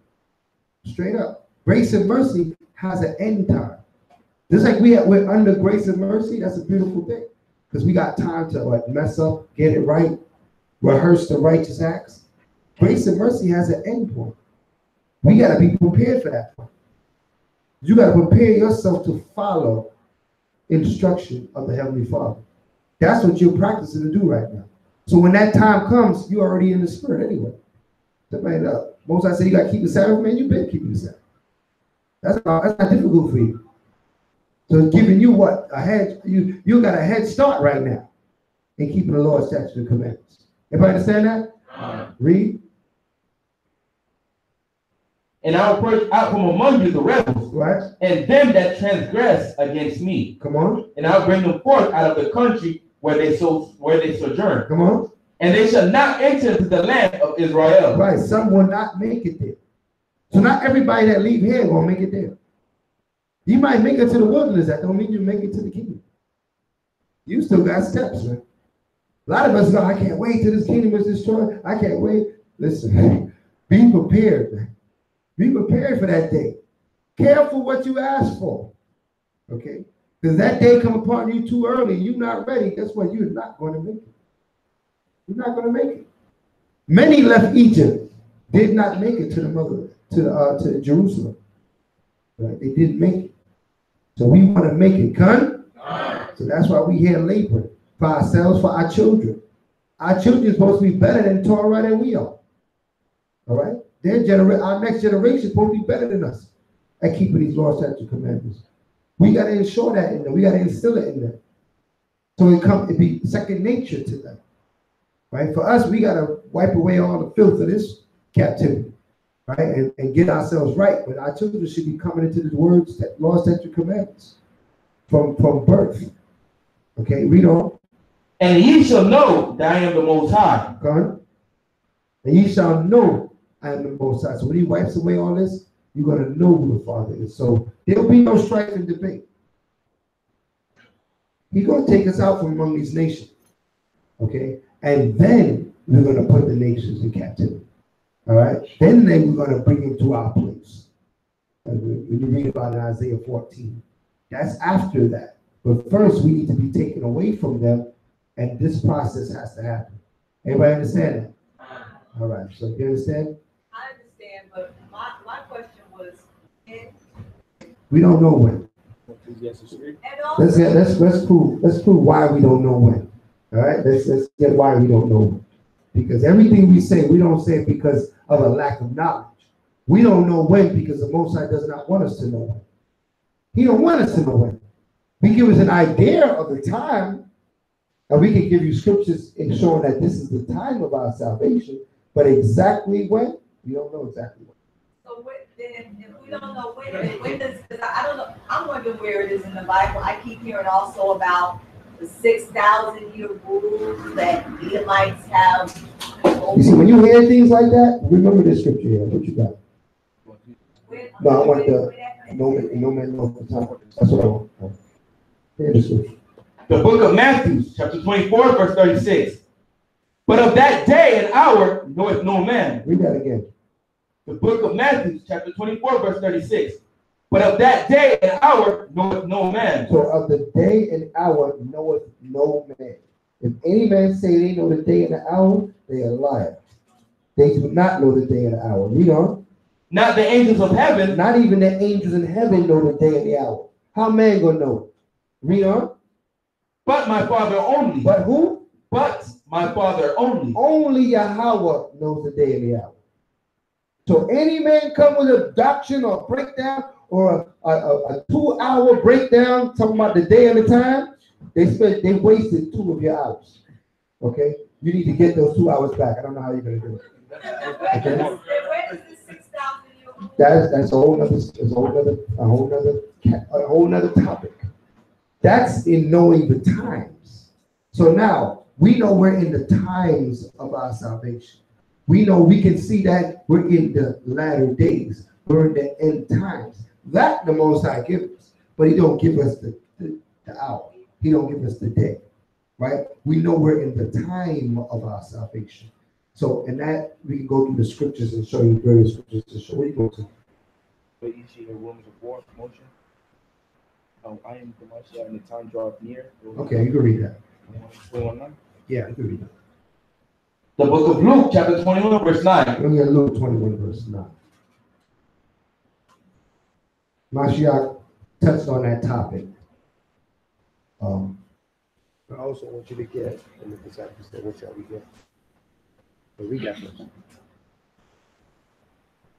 Straight up. Grace and mercy has an end time. Just like we're under grace and mercy. That's a beautiful thing because we got time to mess up, get it right. Rehearse the righteous acts. Grace and mercy has an end point. We got to be prepared for that point. You got to prepare yourself to follow instruction of the Heavenly Father. That's what you're practicing to do right now. So when that time comes, you're already in the spirit anyway. Most I say you got to keep the Sabbath, man. You've been keeping the Sabbath. That's not difficult for you. So it's giving you what? You got a head start right now in keeping the Lord's statutes and commandments. Everybody understand that? Read. And I will purge out from among you the rebels, right, and them that transgress against me. Come on. And I'll bring them forth out of the country where they sojourn. Come on. And they shall not enter into the land of Israel. Right. Some will not make it there. So not everybody that leave here will make it there. You might make it to the wilderness. That don't mean you make it to the kingdom. You still got steps, man. A lot of us go, I can't wait till this kingdom is destroyed. I can't wait. Listen, be prepared, man. Be prepared for that day. Careful what you ask for. Okay? Because that day come upon you too early, you're not ready. Guess what? You're not going to make it. You're not going to make it. Many left Egypt, did not make it to the mother, to Jerusalem. Right? They didn't make it. So we want to make it, Con? So that's why we here laboring for ourselves, for our children. Our children are supposed to be better than Torah than we are. All right? Our next generation is supposed to be better than us at keeping these laws, statutes, and commandments. We got to ensure that in them. We got to instill it in them. So it be second nature to them. Right? For us, we got to wipe away all the filth of this captivity. Right? And get ourselves right. But our children should be coming into the words, laws, statutes, and commandments from birth. Okay, read on. And ye shall know that I am the Most High. God. And ye shall know I am the Most High. So when he wipes away all this, you're going to know who the Father is. So there'll be no strife and debate. He's going to take us out from among these nations. Okay? And then we're going to put the nations in captivity. All right? Then we're going to bring them to our place. When you read about it in Isaiah 14. That's after that. But first, we need to be taken away from them, and this process has to happen. Everybody understand that? All right. So you understand? I understand, but my question was, we don't know when. and Let's prove why we don't know when. All right. Let's get why we don't know when. Because everything we say, we don't say it because of a lack of knowledge. We don't know when because the Most High does not want us to know when. He don't want us to know when. He gives us an idea of the time, and we can give you scriptures in showing that this is the time of our salvation, but exactly when, we don't know exactly when. So then if we don't know when does, because I don't know, I'm wondering where it is in the Bible. I keep hearing also about the 6,000-year rule that Edomites have. You see, when you hear things like that, remember this scripture here. What you got? No, I want the no man knows the time. That's what I want. Hear the scripture. The book of Matthew, chapter 24, verse 36. But of that day and hour knoweth no man. Read that again. The book of Matthew, chapter 24, verse 36. But of that day and hour knoweth no man. So of the day and hour knoweth no man. If any man say they know the day and the hour, they are liars. They do not know the day and the hour. Read on. Not the angels of heaven. Not even the angels in heaven know the day and the hour. How man gonna know? Read on. But my Father only. But who? But my Father only. Only Yahweh knows the day and the hour. So any man come with a doctrine or breakdown or a 2-hour breakdown talking about the day and the time, they wasted 2 of your hours. Okay? You need to get those 2 hours back. I don't know how you're gonna do it. Okay? That's a whole nother topic. That's in knowing the times. So now we know we're in the times of our salvation. We know we can see that we're in the latter days. We're in the end times. That the Most High gives us, but He don't give us the hour. He don't give us the day, right? We know we're in the time of our salvation. So in that we can go through the scriptures and show you various scriptures to show. Where you go to? But you see the rooms of war, motion. I am the Mashiach, and the time draweth near. Okay, you can read that. 21:9. Yeah, you can read that. The book of Luke, chapter 21, verse 9. Let me get Luke 21, verse 9. Mashiach touched on that topic. I also want you to get, and the disciples said, what shall we get? But read that first.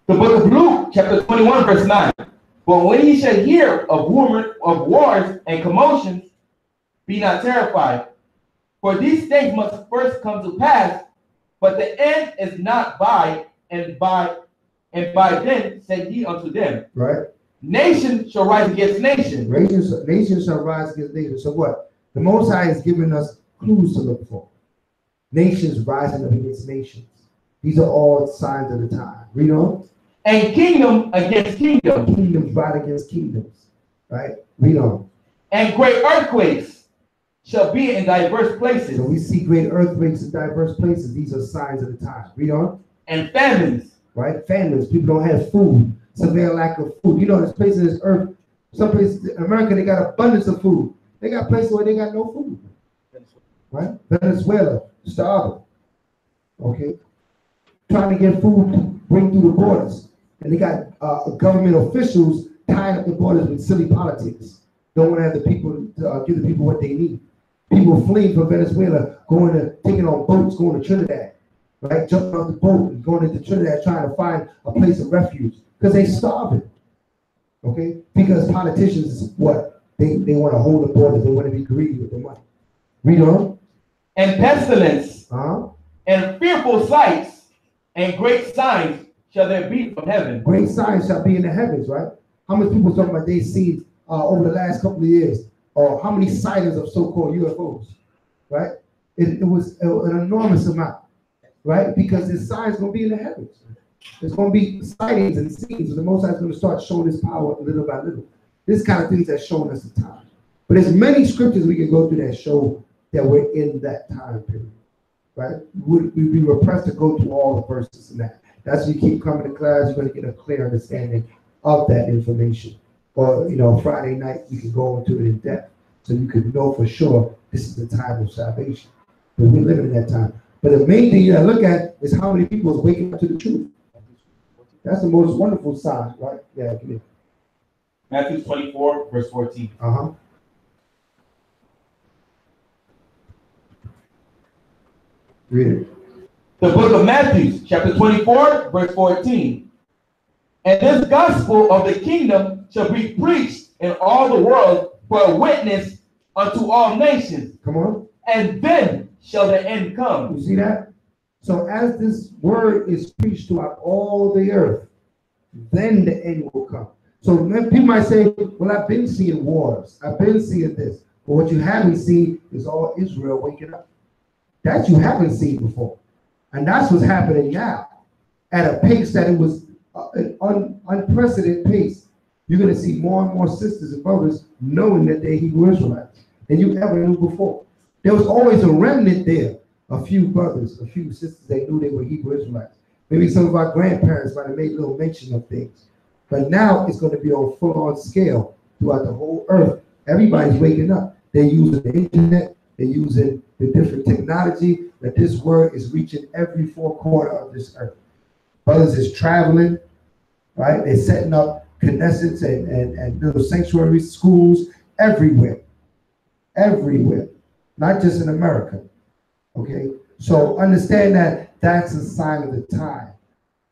The book of Luke, chapter 21, verse 9. But when ye shall hear of wars and commotions, be not terrified. For these things must first come to pass, but the end is not by, and by then said he unto them. Right. Nation shall rise against nation. Nation shall rise against nation. So what? The Most High has given us clues to look for. Nations rising up against nations. These are all signs of the time. Read on. And kingdom against kingdom. Kingdoms rise against kingdoms. Right? Read on. And great earthquakes shall be in diverse places. So we see great earthquakes in diverse places. These are signs of the time. Read on. And famines. Right? Famines. People don't have food. Severe lack of food. You know, there's places in this earth, some places in America, they got abundance of food. They got places where they got no food. Right? Venezuela, starving. Okay? Trying to get food to bring through the borders. And they got government officials tying up the borders with silly politics. Don't want to have the people give the people what they need. People fleeing from Venezuela, taking on boats, going to Trinidad, right? Jumping off the boat and going into Trinidad, trying to find a place of refuge because they're starving. Okay, because politicians, what they want to hold the borders, they want to be greedy with the money. Read on. And pestilence, and fearful sights, and great signs shall there be from heaven. Great signs shall be in the heavens, right? How many people talking about they seen over the last couple of years, or how many sightings of so-called UFOs, right? It was an enormous amount, right? Because the signs going to be in the heavens. There's going to be sightings and scenes, and the Most High is going to start showing His power little by little. This kind of things that's showing us the time. But there's many scriptures we can go through that show that we're in that time period, right? We'd be repressed to go through all the verses and that. That's why you keep coming to class, you're going to get a clear understanding of that information. Or, Friday night, you can go into it in depth so you can know for sure this is the time of salvation. Because we're living in that time. But the main thing you got to look at is how many people is waking up to the truth. That's the most wonderful sign, right? Yeah, come here. Matthew 24, verse 14. Read it. The book of Matthew, chapter 24, verse 14. And this gospel of the kingdom shall be preached in all the world for a witness unto all nations. Come on. And then shall the end come. You see that? So as this word is preached throughout all the earth, then the end will come. So people might say, well, I've been seeing wars. I've been seeing this. But what you haven't seen is all Israel waking up. That you haven't seen before. And that's what's happening now at a pace that it was an unprecedented pace. You're going to see more and more sisters and brothers knowing that they're Hebrew Israelites than you ever knew before. There was always a remnant there. A few brothers, a few sisters, they knew they were Hebrew Israelites. Maybe some of our grandparents might have made a little mention of things. But now it's going to be on full-on scale throughout the whole earth. Everybody's waking up. They're using the internet. They're using the different technology, that this word is reaching every four corner of this earth. Brothers is traveling, right? They're setting up Knesset and little sanctuary schools everywhere. Everywhere. Not just in America. Okay? So understand that that's a sign of the time.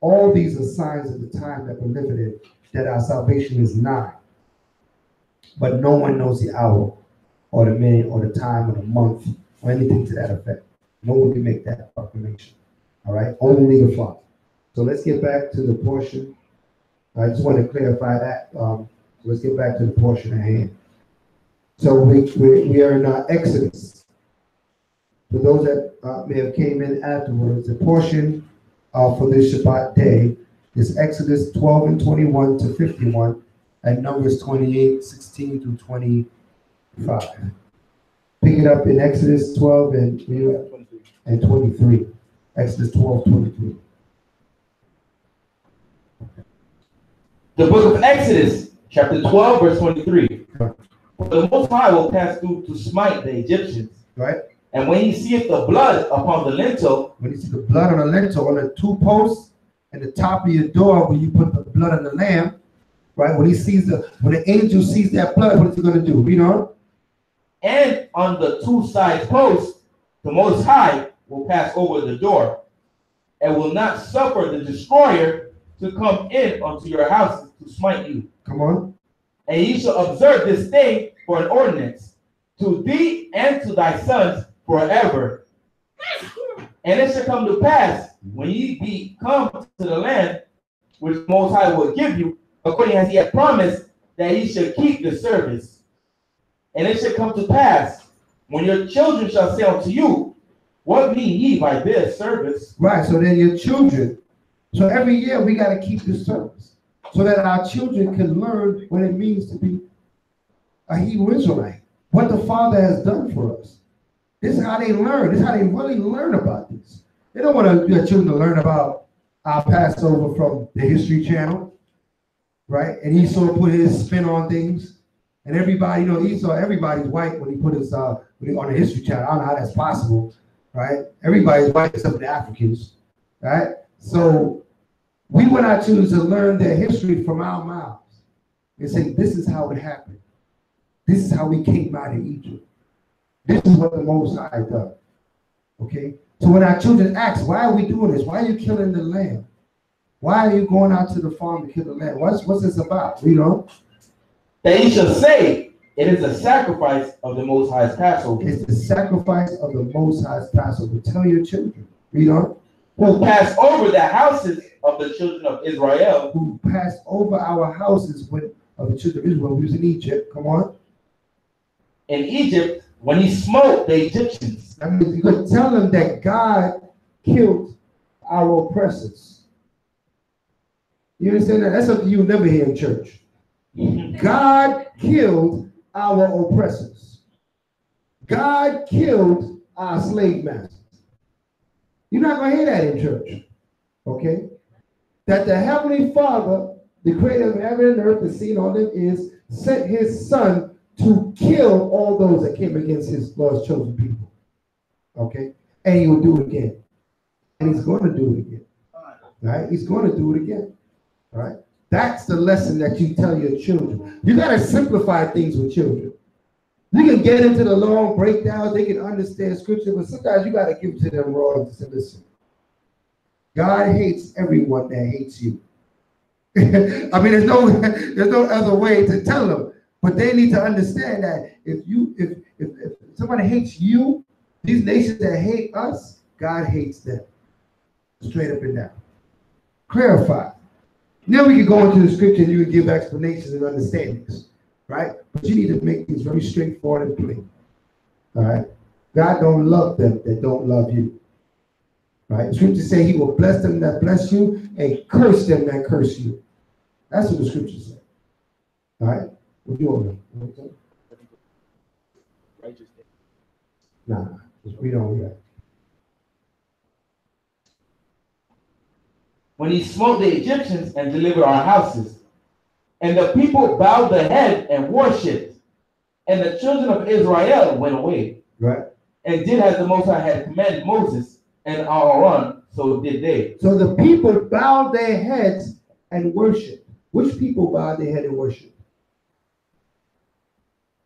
All these are signs of the time that we're living in, that our salvation is nigh. But no one knows the hour or the minute or the time or the month or anything to that effect. No one can make that proclamation. All right? Only the Father. So let's get back to the portion. I just want to clarify that. So let's get back to the portion at hand. So we are in Exodus. For those that may have came in afterwards, the portion for this Shabbat day is Exodus 12 and 21 to 51 and Numbers 28, 16 through 25. Pick it up in Exodus 12 and 23. Exodus 12, 23. The book of Exodus, chapter 12, verse 23. For the Most High will pass through to smite the Egyptians. Right? And when he seeth the blood upon the lintel, when you see the blood on the lintel, on the two posts and the top of your door, when you put the blood on the lamb, right? When the angel sees that blood, what is he going to do? Read on. And on the two side posts, the Most High will pass over the door, and will not suffer the destroyer to come in unto your houses to smite you. Come on. And ye shall observe this thing for an ordinance to thee and to thy sons forever. And it shall come to pass, when ye be come to the land which the Most High will give you, according as he had promised, that ye shall keep the service. And it shall come to pass, when your children shall say unto you, what mean ye by this service? Right, so then your children. So every year we got to keep this service so that our children can learn what it means to be a Hebrew Israelite, what the Father has done for us. This is how they learn. This is how they really learn about this. They don't want their children to learn about our Passover from the History Channel, right? And Esau put his spin on things. And everybody, Esau, everybody's white when he put his on the History Channel. I don't know how that's possible, right? Everybody's white except the Africans, right? So we want our children to learn their history from our mouths and say, this is how it happened. This is how we came out of Egypt. This is what the Most High does. Okay? So when our children ask, why are we doing this? Why are you killing the lamb? Why are you going out to the farm to kill the lamb? What's this about? That ye shall say, it is a sacrifice of the Most High's Passover. It's the sacrifice of the Most High's Passover. Tell your children. Read on. Who passed over the houses of the children of Israel. Who passed over our houses of the children of Israel. We was in Egypt. Come on. In Egypt, when he smote the Egyptians. That means you could tell them that God killed our oppressors. You understand that? That's something you never hear in church. God killed our oppressors. God killed our slave masters. You're not going to hear that in church. Okay? That the Heavenly Father, the creator of heaven and earth, the sea and all them is, sent his son to kill all those that came against his Lord's chosen people. Okay? And he will do it again. And he's going to do it again. Right? He's going to do it again. All right? That's the lesson that you tell your children. You got to simplify things with children. You can get into the long breakdowns. They can understand scripture, but sometimes you got to give to them raw and say, listen, God hates everyone that hates you. I mean, there's no other way to tell them. But they need to understand that if somebody hates you, these nations that hate us, God hates them. Straight up and down. Clarify. Now we can go into the scripture and you can give explanations and understandings, right? But you need to make things very straightforward and plain. All right? God don't love them that don't love you. Right? The scripture say he will bless them that bless you and curse them that curse you. That's what the scripture says. All right? What do you want to know? Righteous. Nah, just read on here. When he smote the Egyptians and delivered our houses. And the people bowed their head and worshipped. And the children of Israel went away. Right. And did as the Most High had commanded Moses and Aaron, so did they. So the people bowed their heads and worshiped. Which people bowed their head and worshiped?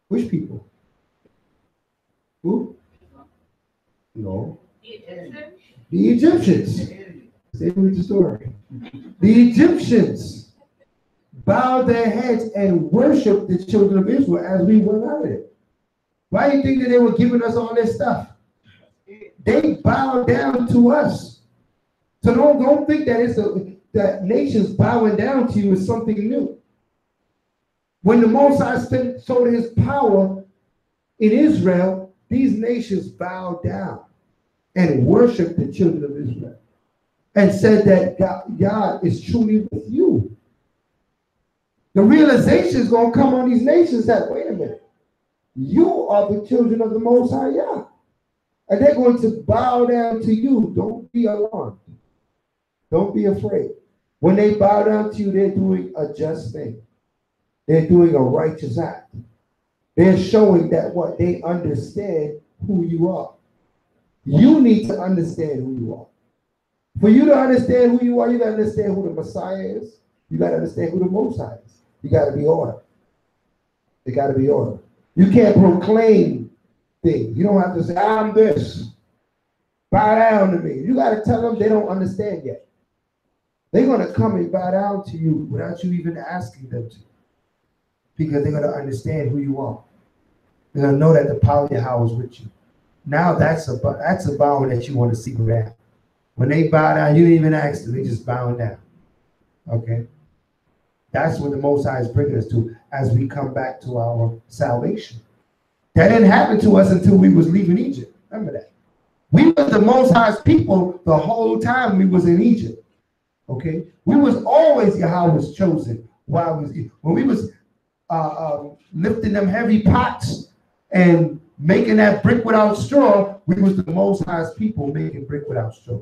Which people? Who? No. The Egyptians. Stay with the story. The Egyptians bowed their heads and worshiped the children of Israel as we went out of it. Why do you think that they were giving us all this stuff? They bowed down to us. So don't think that that nations bowing down to you is something new. When the Most High showed his power in Israel, these nations bowed down and worshiped the children of Israel and said that God is truly with you. The realization is going to come on these nations that, wait a minute, you are the children of the Most High Yah. And they're going to bow down to you. Don't be alarmed. Don't be afraid. When they bow down to you, they're doing a just thing. They're doing a righteous act. They're showing that what they understand who you are. You need to understand who you are. For you to understand who you are, you got to understand who the Messiah is. You got to understand who the Most High is. You got to be order. It got to be order. You can't proclaim things. You don't have to say, I'm this. Bow down to me. You got to tell them they don't understand yet. They're going to come and bow down to you without you even asking them to. Because they're going to understand who you are. They're going to know that the power of Yahweh is with you. Now that's a bow that you want to see go down. When they bow down, you didn't even ask them. They just bowing down. Okay? That's what the Most High is bringing us to as we come back to our salvation. That didn't happen to us until we was leaving Egypt. Remember that. We were the Most High's people the whole time we was in Egypt. Okay? We was always Yahweh's chosen. When we was lifting them heavy pots and making that brick without straw, we was the Most High's people making brick without straw.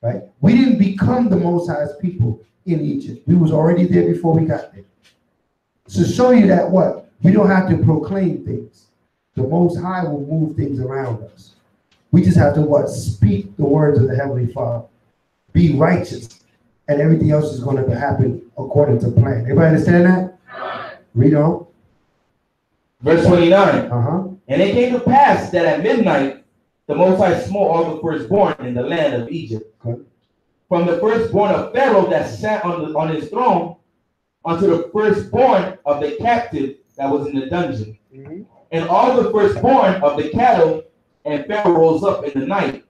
Right? We didn't become the Most High's people in Egypt. We was already there before we got there. To show you that what? We don't have to proclaim things. The Most High will move things around us. We just have to what? Speak the words of the Heavenly Father. Be righteous. And everything else is going to happen according to plan. Everybody understand that? Read on. Verse 29. And it came to pass that at midnight, the Most High smote all the firstborn in the land of Egypt. Okay. From the firstborn of Pharaoh that sat on his throne, unto the firstborn of the captive that was in the dungeon. And all the firstborn of the cattle, and Pharaoh rose up in the night,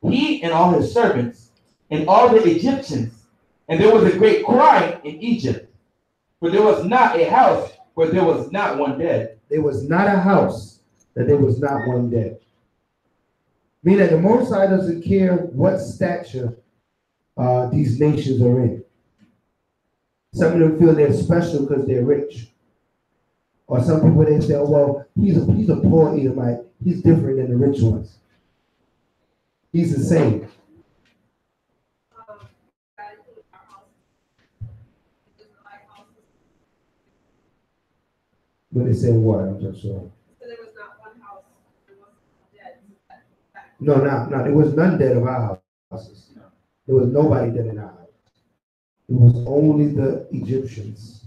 he and all his servants, and all the Egyptians. And there was a great cry in Egypt, for there was not a house where there was not one dead. There was not a house that there was not one dead. Meaning that the Most High doesn't care what stature these nations are in. Some of them feel they're special because they're rich. Or some people, they say, oh, well, he's a poor Edomite. He's different than the rich ones. He's the same. But they said what? I'm not sure. So there was not one house, there was dead. No, there was none dead of our houses. There was nobody dead in our house. It was only the Egyptians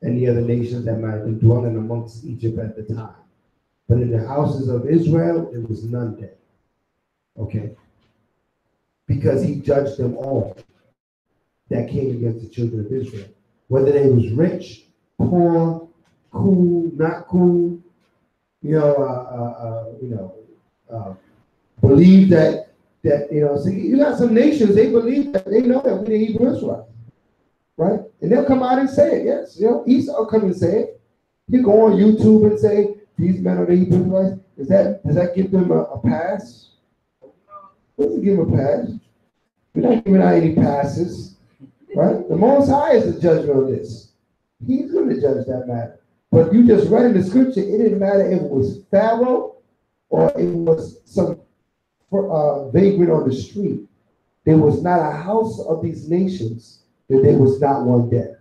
and the other nations that might have been dwelling amongst Egypt at the time. But in the houses of Israel, there was none dead. Okay? Because he judged them all that came against the children of Israel. Whether they was rich, poor, cool, not cool, believe that so you got some nations, they believe that they know that we're the Hebrew Israelites. right? And they'll come out and say it. Yes, you know, Esau will come and say it. You go on YouTube and say these men are the Hebrew Israelites. Does that give them a pass? Doesn't give them a pass. We're not giving out any passes, right? The Most High is the judgment of this. He's going to judge that matter. But you just read in the scripture, it didn't matter if it was Pharaoh or it was some vagrant on the street. There was not a house of these nations that there was not one dead.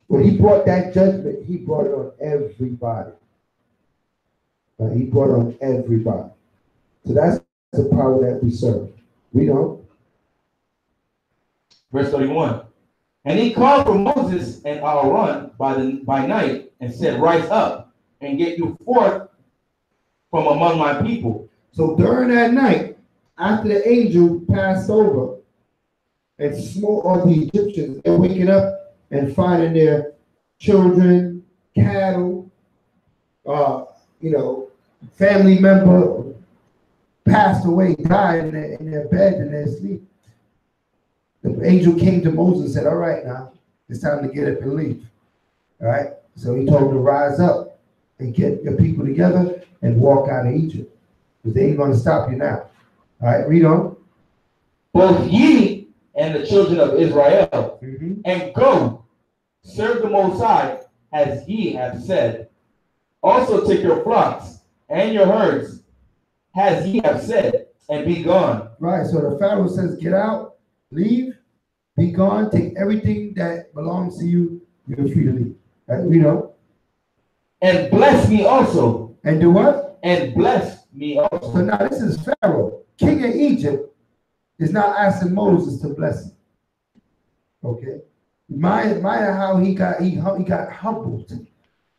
When he brought that judgment, he brought it on everybody. He brought it on everybody. So that's the power that we serve. We don't. Verse 31. And he called for Moses and Aaron by night and said, rise up and get you forth from among my people. So during that night, after the angel passed over and smote all the Egyptians, they're waking up and finding their children, cattle, family member passed away, died in their bed, in their sleep. The angel came to Moses and said, all right, now it's time to get up and leave. All right. So he told him to rise up and get your people together and walk out of Egypt. Because they ain't going to stop you now. All right, read on. Both ye and the children of Israel, and go, serve the Most High, as ye have said. Also take your flocks and your herds, as ye have said, and be gone. Right, so the Pharaoh says, get out, leave, be gone, take everything that belongs to you, you're free to leave. Right, read on. And bless me also. And do what? And bless me also. So now this is Pharaoh, king of Egypt, is not asking Moses to bless him. Okay, mind how he got humbled.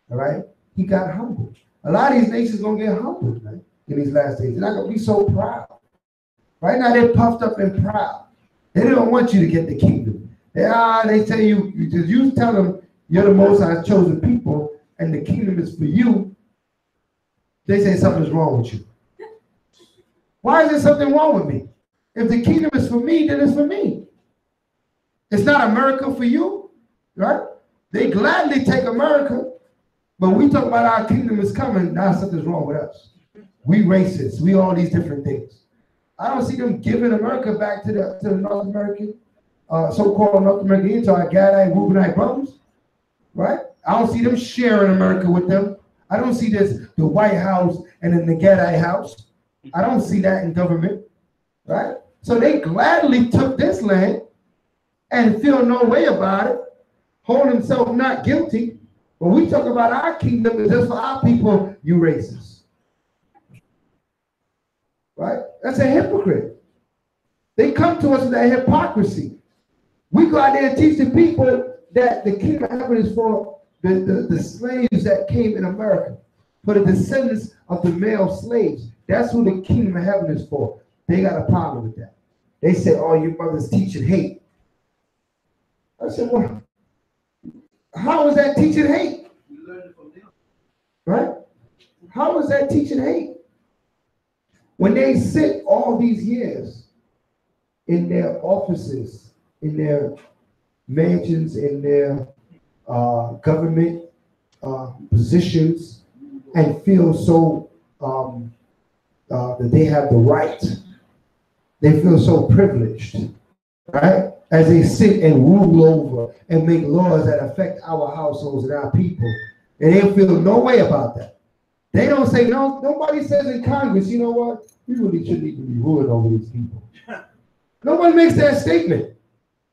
All right, he got humbled. A lot of these nations gonna get humbled, man, in these last days. They're not gonna be so proud. Right now they're puffed up and proud. They don't want you to get the kingdom. They tell you, you tell them you're the Most High's chosen people and the kingdom is for you. They say something's wrong with you. Why is there something wrong with me? If the kingdom is for me, then it's for me. It's not America for you, right? They gladly take America, but we talk about our kingdom is coming, now something's wrong with us. We racist, we all these different things. I don't see them giving America back to the North American, so-called North American, to our Gadite, Reubenite brothers, right? I don't see them sharing America with them. I don't see the White House and then the Gadite house. I don't see that in government, right? So they gladly took this land and feel no way about it, hold themselves not guilty. When we talk about our kingdom, it's just for our people, you racists. Right? That's a hypocrite. They come to us with that hypocrisy. We go out there and teach the people that the kingdom of heaven is for the slaves that came in America, for the descendants of the male slaves. That's who the kingdom of heaven is for. They got a problem with that. They say, oh, you brothers teaching hate. I said, well, how is that teaching hate? Right? How is that teaching hate? When they sit all these years in their offices, in their mansions, in their government positions, and feel so that they have the right, they feel so privileged, right? As they sit and rule over and make laws that affect our households and our people, and they feel no way about that. They don't say, no, nobody says in Congress, you know what? We really shouldn't even be ruling over these people. Nobody makes that statement.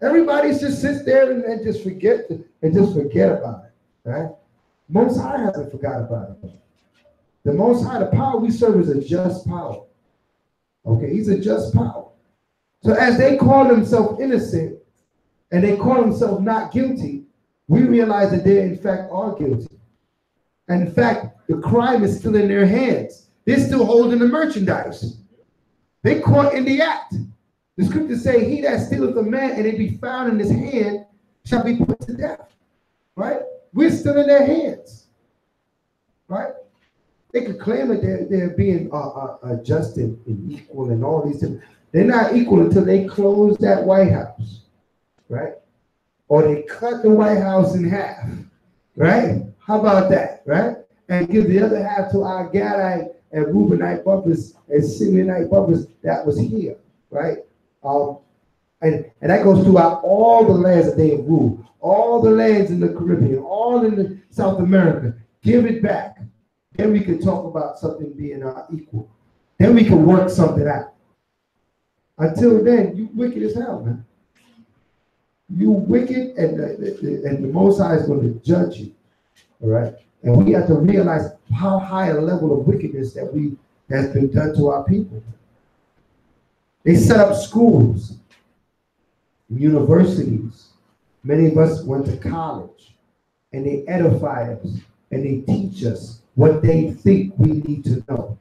Everybody just sits there and just forget about it, right? Most High hasn't forgot about it. The Most High, the power we serve is a just power. Okay, he's a just power. So as they call themselves innocent and they call themselves not guilty, we realize that they in fact are guilty. And in fact, the crime is still in their hands. They're still holding the merchandise. They caught in the act. The scriptures say, he that stealeth a man and it be found in his hand shall be put to death. Right? We're still in their hands. Right? They could claim that they're being just and equal and all these things. They're not equal until they close that White House. Right? or they cut the White House in half, right? How about that, right? And give the other half to our Gadite and Reubenite brothers and Simeonite brothers that was here, right? And that goes throughout all the lands that they have ruled, all the lands in the Caribbean, all in the South America. Give it back. Then we can talk about something being equal. Then we can work something out. Until then, you wicked as hell, man. You wicked, and the Most High is going to judge you. All right? And we have to realize how high a level of wickedness that's been done to our people. They set up schools, universities. Many of us went to college, and they edify us, and they teach us what they think we need to know.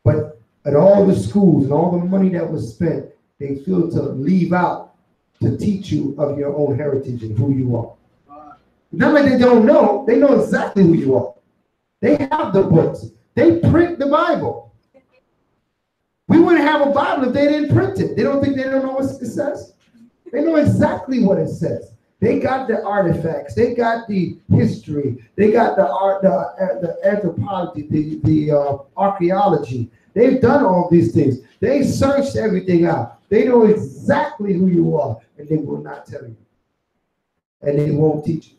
But at all the schools and all the money that was spent, they feel to leave out to teach you of your own heritage and who you are. Not like they don't know, they know exactly who you are. They have the books. They print the Bible. We wouldn't have a Bible if they didn't print it. They don't know what it says. They know exactly what it says. They got the artifacts. They got the history. They got the art, the anthropology, the archaeology. They've done all these things. They searched everything out. They know exactly who you are, and they will not tell you. And they won't teach you.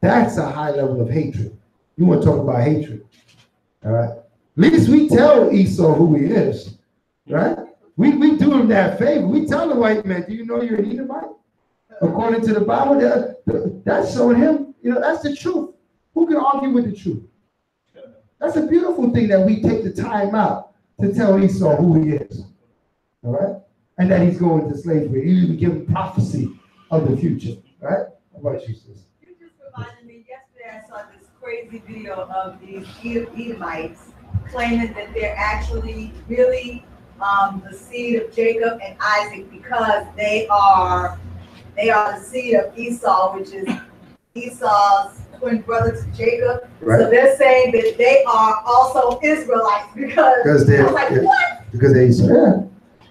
That's a high level of hatred. You want to talk about hatred, all right? At least we tell Esau who he is, right? We do him that favor. We tell the white man, do you know you're an Edomite? According to the Bible, that's showing him, that's the truth. Who can argue with the truth? That's a beautiful thing that we take the time out to tell Esau who he is, all right? And that he's going to slavery. You even give him prophecy of the future, right? How about you, sis? You just reminded me, yesterday I saw this crazy video of these Edomites claiming that they're actually really the seed of Jacob and Isaac because they are the seed of Esau, which is Esau's twin brother to Jacob. Right. So they're saying that they are also Israelites because they're like, what? Because they Esau. Yeah.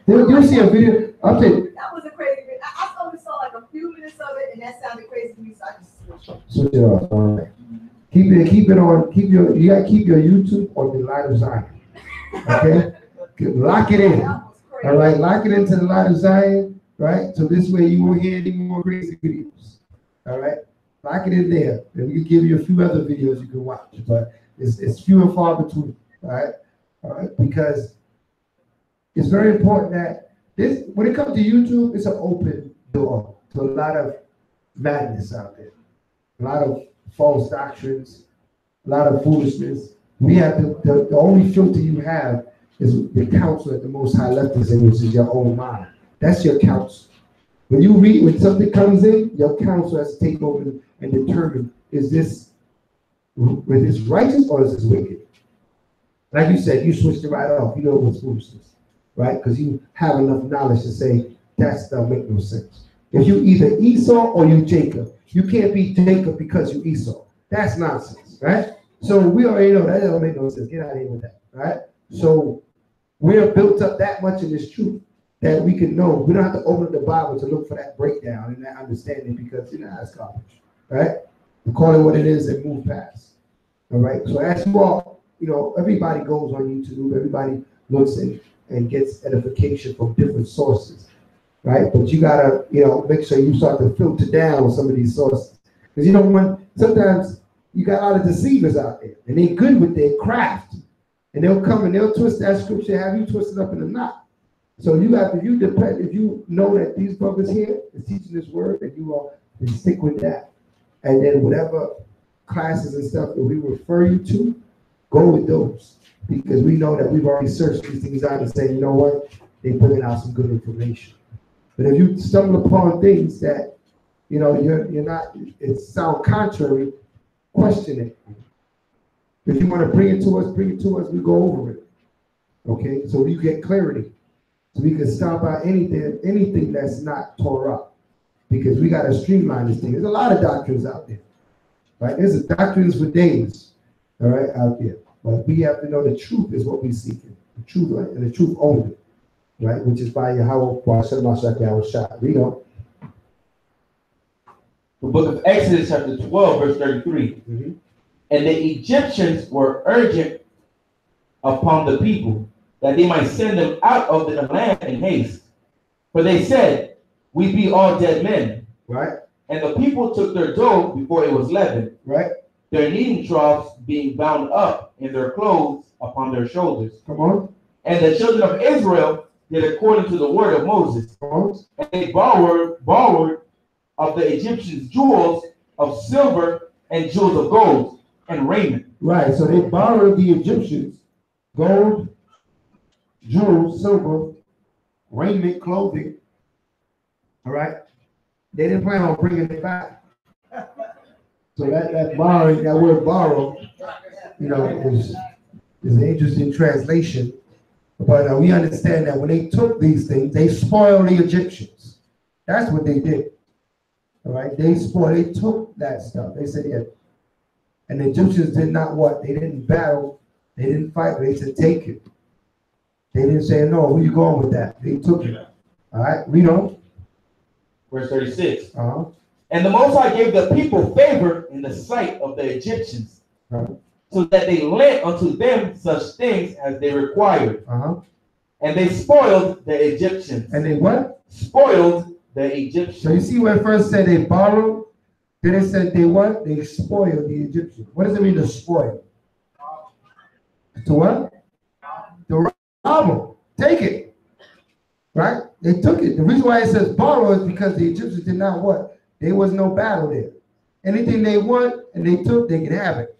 You see a video. I'll tell you. That was a crazy video. I only saw like a few minutes of it, and that sounded crazy to me, so I just switched. Switch it off. All right. Keep it on. You gotta keep your YouTube on the light of Zion. Okay. Lock it in. All right. Lock it into the light of Zion. Right. So this way you won't hear any more crazy videos. All right. Lock it in there. And we can give you a few other videos you can watch, but it's few and far between. All right. All right. Because it's very important that when it comes to YouTube, it's an open door to a lot of madness out there, a lot of false doctrines, a lot of foolishness. We have the only filter you have is the counsel that the Most High left us in, which is your own mind. That's your counsel. When something comes in, your counsel has to take over and determine, is this righteous or is this wicked? Like you said, you switched it right off. You know it was foolishness, right? Because you have enough knowledge to say, that don't make no sense. If you either Esau or you Jacob, you can't be Jacob because you Esau. That's nonsense, right? So we already know that don't make no sense. Get out of here with that, right? So we're built up that much in this truth that we can know. We don't have to open up the Bible to look for that breakdown and that understanding because it's garbage, right? We call it what it is and move past. All right. So as you all, everybody goes on YouTube, everybody looks and gets edification from different sources, right? But you gotta, make sure you start to filter down some of these sources. Because sometimes you got a lot of deceivers out there and they're good with their craft. And they'll come and they'll twist that scripture, have you twisted up in a knot. So if you know that these brothers here is teaching this word, and you all then stick with that. And then whatever classes and stuff that we refer you to, go with those. Because we know that we've already searched these things out and say, you know what, they're putting out some good information. But if you stumble upon things that, you're not, it sound contrary, question it. If you want to bring it to us, we go over it. Okay, so you get clarity. So we can stomp out anything that's not Torah. Because we got to streamline this thing. There's a lot of doctrines out there. Right? There's doctrines for days, all right, out there. But we have to know the truth is what we're seeking. The truth, right? And the truth only. Right? Which is by Yahweh, Shamar Shabbat. Read on. The book of Exodus, chapter 12, verse 33. Mhm. And the Egyptians were urgent upon the people that they might send them out of the land in haste. For they said, we be all dead men. Right. And the people took their dough before it was leavened, Right. their kneading troughs being bound up in their clothes upon their shoulders. Come on. And the children of Israel did according to the word of Moses. Come on. And they borrowed of the Egyptians jewels of silver and jewels of gold and raiment. Right. So they borrowed the Egyptians gold, jewels, silver, raiment, clothing. All right. They didn't plan on bringing it back. So that borrowing, that word borrow, is an interesting translation. But we understand that when they took these things, they spoiled the Egyptians. That's what they did. All right. They took that stuff. They said, yeah. And the Egyptians did not what? They didn't battle. They didn't fight. They said, take it. They didn't say, no, where you going with that? They took it. All right. Read on. Verse 36. Uh-huh. And the Most High gave the people favor in the sight of the Egyptians, so that they lent unto them such things as they required. Uh-huh. And they spoiled the Egyptians. And they what? Spoiled the Egyptians. So you see where it first said they borrowed, then it said they what? They spoiled the Egyptians. What does it mean to spoil? To what? To rob them. Take it. Right? They took it. The reason why it says borrow is because the Egyptians did not what? There was no battle there. Anything they want and they took, they could have it.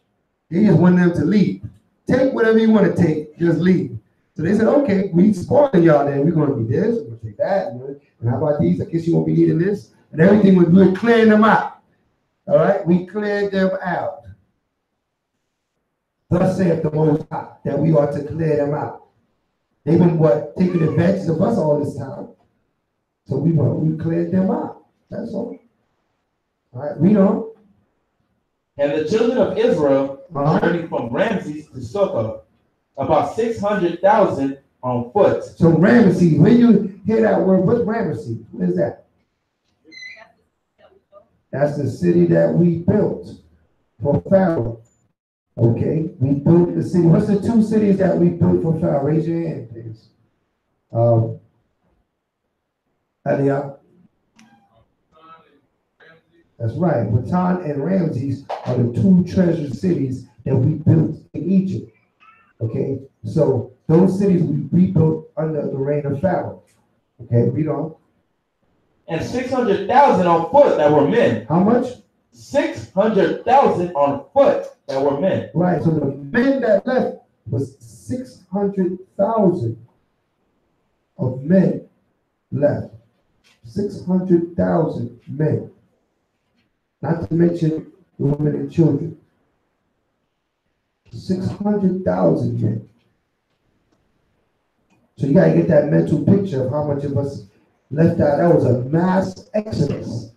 They just wanted them to leave. Take whatever you want to take, just leave. So they said, okay, we spoiling y'all then. We're going to be this, we're going to take that. And how about these? I guess you won't be needing this. And everything was, we were clearing them out. All right? We cleared them out. Thus saith the Most High, that we ought to clear them out. They've been what? Taking advantage of us all this time. So we cleared them out. That's all. All right, read on. And the children of Israel journeyed from Ramses to Succoth, about 600,000 on foot. So Ramesses, when you hear that word, what's Ramesses? What is that? That's the city that we built for Pharaoh. Okay, we built the city. What's the two cities that we built for Pharaoh? Raise your hand, please. Eliab. That's right. Patan and Ramses are the two treasure cities that we built in Egypt. Okay, so those cities we rebuilt under the reign of Pharaoh. Okay, read on. And 600,000 on foot that were men. How much? 600,000 on foot that were men. Right, so the men that left was 600,000 of men left. 600,000 men. Not to mention women and children. 600,000 men. So you got to get that mental picture of how much of us left out. That was a mass exodus.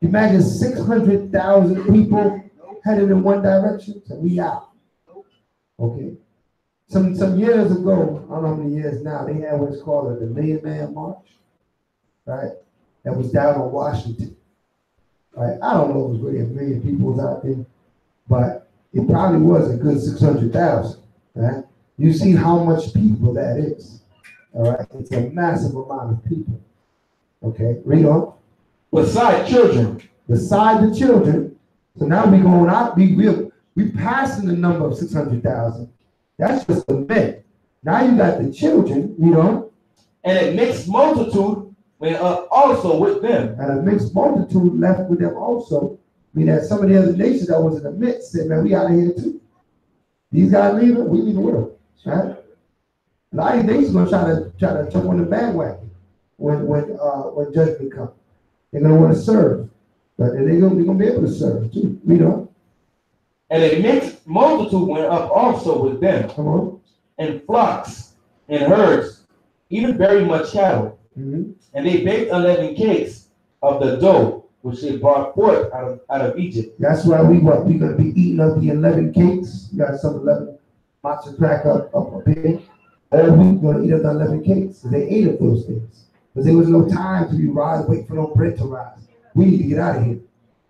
Imagine 600,000 people headed in one direction, so we out. Okay. Some years ago, I don't know how many years now, they had what's called the Million Man March, right? That was down on Washington. Right? I don't know if it was really a million people was out there, but it probably was a good 600,000. Right? You see how much people that is. All right, it's a massive amount of people. Okay, read on. Beside children. Beside the children. So now we're going out. We passing the number of 600,000. That's just the men. Now you got the children. Read on. And a mixed multitude went up also with them. And a mixed multitude left with them also. I mean, that some of the other nations that was in the midst said, man, we out of here too. These guys leaving, we leaving with them. Right? A lot of nations going to try to jump on the bandwagon when judgment comes. They're going to want to serve. But they're going to be able to serve too. Read on. And a mixed multitude went up also with them. Come on. And flocks and herds, even very much cattle. Mm-hmm. And they baked unleavened cakes of the dough which they brought forth out of Egypt. That's why we're going to be eating of the 11 cakes. You got some 11 matzo crack up here. All week we're going to eat of the 11 cakes. So they ate of those things. Because there was no time to be rise, wait for no bread to rise. We need to get out of here.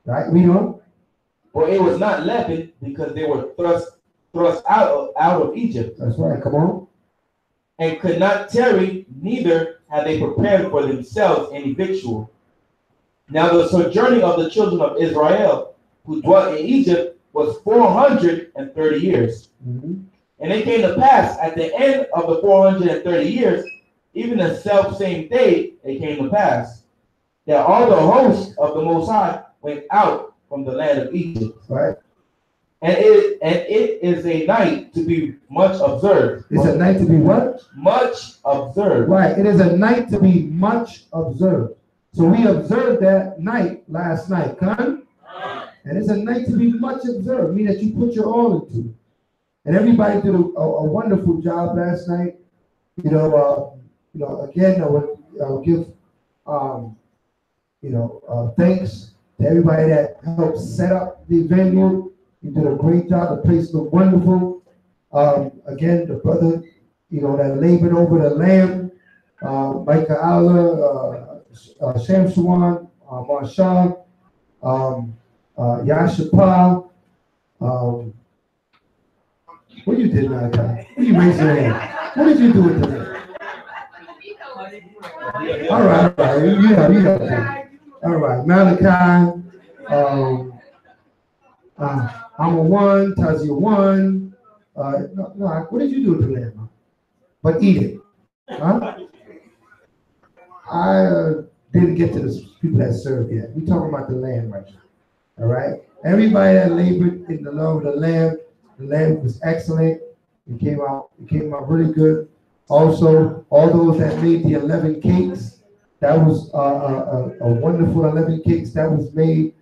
Right? We know. For it was not leavened because they were thrust out of Egypt. That's right. Come on. And could not tarry, neither had they prepared for themselves any victual. Now the sojourning of the children of Israel, who dwelt in Egypt, was 430 years. Mm-hmm. And it came to pass at the end of the 430 years, even the self same day, it came to pass that all the hosts of the Most High went out from the land of Egypt. Right. And it is a night to be much observed. It's a night to be what? Much observed. Right. It is a night to be much observed. So we observed that night last night. Come. And it's a night to be much observed, meaning that you put your all into it. And everybody did a wonderful job last night. Again, I would give thanks to everybody that helped set up the venue. You did a great job. The place looked wonderful. Again, the brother, that labored over the lamb, Micah Allah, Shamar Shabbat, Yashapa. What you did, Malachi? What you raising your hand? What did you do with the lamb? All right. All right, Malachi. I'm a one, Tazia one. No, what did you do with the lamb? But eat it. Huh? I didn't get to the people that served yet. We're talking about the lamb right now. All right? Everybody that labored in the love of the lamb was excellent. It came out really good. Also, all those that made the 11 cakes, that was a wonderful 11 cakes that was made.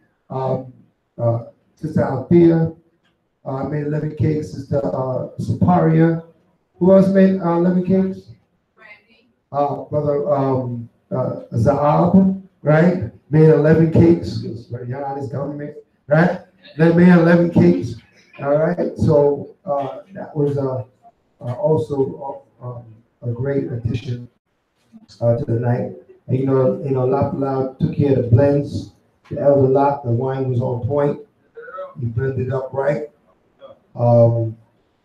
Sister Althea made 11 cakes. Sister Saparia. Who else made 11 cakes? Brother Zaab, right? Made 11 cakes. Y'all on his government, right? They made 11 cakes. All right. So that was also a great addition to the night. And Lapala took care of the blends. The elder Lap, the wine was on point. He blended up right. And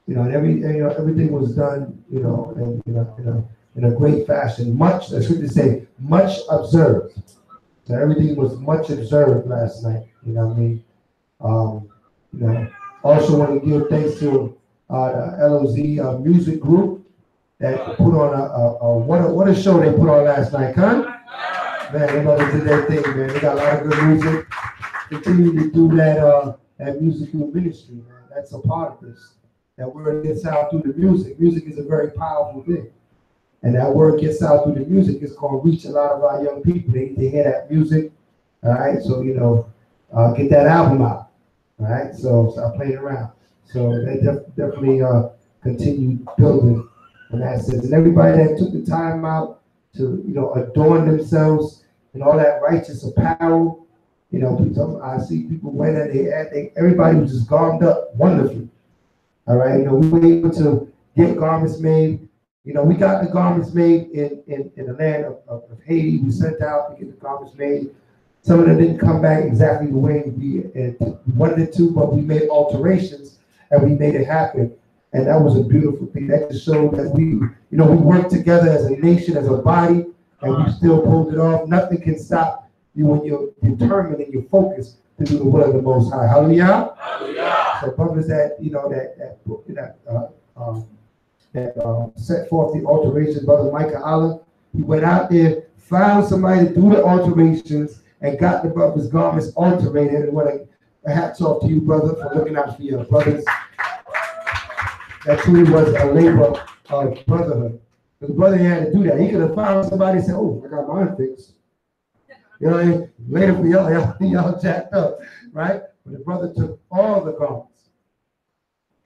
everything was done, in a great fashion. Much, that's what they say, much observed. So everything was much observed last night. You know what I mean? Also want to give thanks to the LOZ music group that put on what a show they put on last night, huh? Man, everybody did their thing, man. They got a lot of good music. Continue to do that musical ministry, man. That's a part of this. That word gets out through the music. Music is a very powerful thing. And that word gets out through the music. It's going to reach a lot of our young people. They hear that music. All right. So, get that album out. All right. So stop playing around. So they definitely continue building in that sense. And everybody that took the time out to, adorn themselves in all that righteous apparel. I see people wearing that. Everybody was just garmed up wonderfully. All right. We were able to get garments made. We got the garments made in the land of Haiti. We sent out to get the garments made. Some of them didn't come back exactly the way we wanted it to, but we made alterations and we made it happen. And that was a beautiful thing. That just showed that we worked together as a nation, as a body, and we still pulled it off. Nothing can stop you when you're determined and you're focused to do the will of the Most High. Hallelujah. Hallelujah. So brothers that set forth the alterations, Brother Micah Allah, he went out there, found somebody to do the alterations, and got the brother's garments alterated. And what a hats off to you, brother, for looking out for your brothers. That truly was a labor of brotherhood. Because the brother had to do that. He could have found somebody and said, "Oh, I got mine fixed." Later for y'all jacked up, right? But the brother took all the garments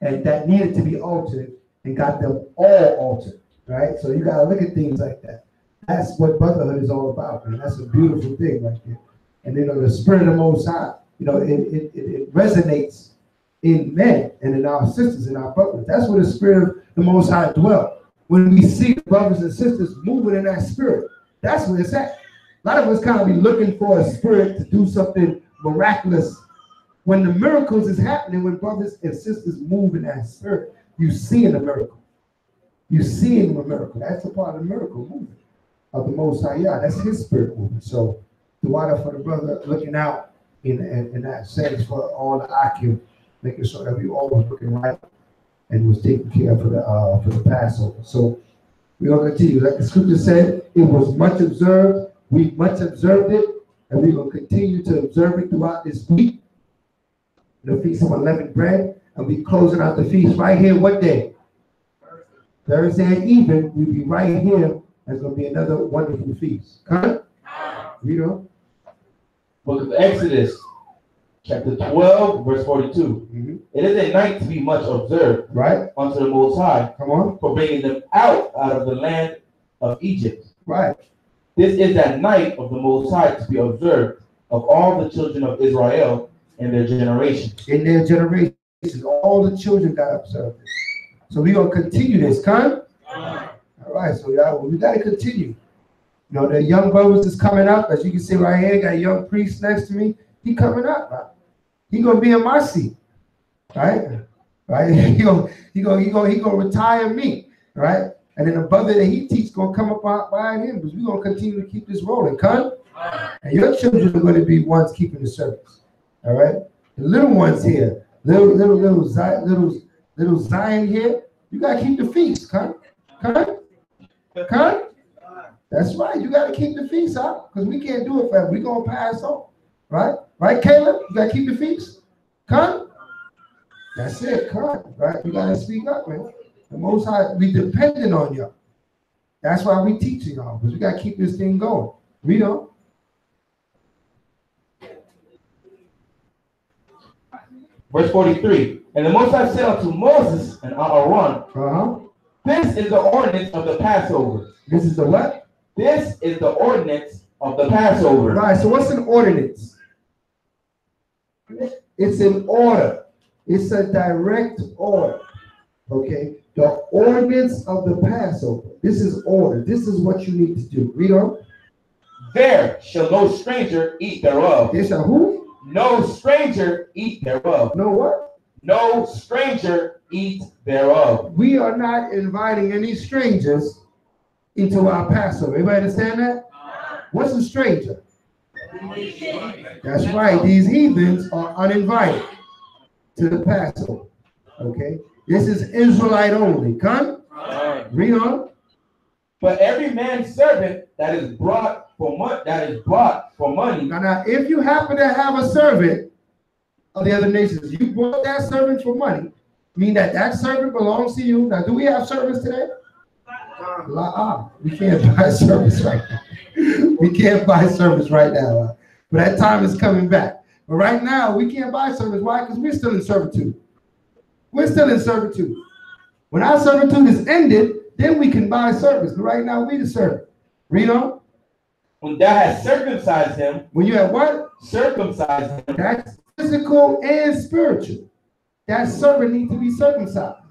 and that needed to be altered and got them all altered, right? So you got to look at things like that. That's what brotherhood is all about, man. That's a beautiful thing right there. And the spirit of the Most High, it resonates in men and in our sisters and our brothers. That's where the spirit of the Most High dwells. When we see the brothers and sisters moving in that spirit, that's where it's at. A lot of us kind of be looking for a spirit to do something miraculous. When the miracles is happening, when brothers and sisters move in that spirit, you see in the miracle. You see in the miracle. That's a part of the miracle movement of the Most High. Yeah, that's his spirit movement. So the water for the brother looking out in that sense for all the Akim, making sure that we all was looking right and was taken care of for the Passover. So we're going to continue. Like the scripture said, it was much observed. We much observed it, and we're going to continue to observe it throughout this week. The Feast of Unleavened Bread, and we closing out the feast right here. What day? Thursday at even. We'll be right here. There's going to be another wonderful feast. Huh? Read on. Book of Exodus, chapter 12, verse 42. Mm-hmm. It is a night to be much observed, Right? unto the Most High, Come on. for bringing them out of the land of Egypt. Right. This is that night of the Most High to be observed of all the children of Israel in their generations. In their generations, all the children got observed. So we're going to continue this, Con? All right, so y'all, we got to continue. You know, the young brothers is coming up. As you can see right here, got a young priest next to me. He coming up. Right? He going to be in my seat. Right? Right? He gonna retire me. Right? And then the brother that he teaches going to come up behind him, because we're going to continue to keep this rolling, Con? And your children are going to be ones keeping the service. All right? The little ones here, little Zion here, you got to keep the feast, Con? That's right. You got to keep the feast up, because we can't do it forever. We're going to pass on. Right? Right, Caleb? You got to keep the feast? Con? That's it, Con. Right? You got to speak up, man. The Most High, we dependent on y'all. That's why we teaching y'all, because we got to keep this thing going. Read on. Verse 43. And the Most High said unto Moses and Aaron, This is the ordinance of the Passover. This is the what? This is the ordinance of the Passover. Right, so what's an ordinance? It's an order. It's a direct order. Okay? The ordinance of the Passover. This is order. This is what you need to do. Read on. There shall no stranger eat thereof. There shall who? No stranger eat thereof. No what? No stranger eat thereof. We are not inviting any strangers into our Passover. Everybody understand that? What's a stranger? That's right. These heathens are uninvited to the Passover. Okay? This is Israelite only. Come? Read on. But every man's servant that is brought for money. Now, if you happen to have a servant of the other nations, you brought that servant for money, mean that servant belongs to you. Now, do we have servants today? We can't buy service right now. We can't buy service right now. But that time is coming back. But right now, we can't buy service. Why? Because we're still in servitude. We're still in servitude. When our servitude is ended, then we can buy service. But right now, we the servant. Read on. When thou hast circumcised him. When you have what? Circumcised him. That's physical and spiritual. That servant needs to be circumcised.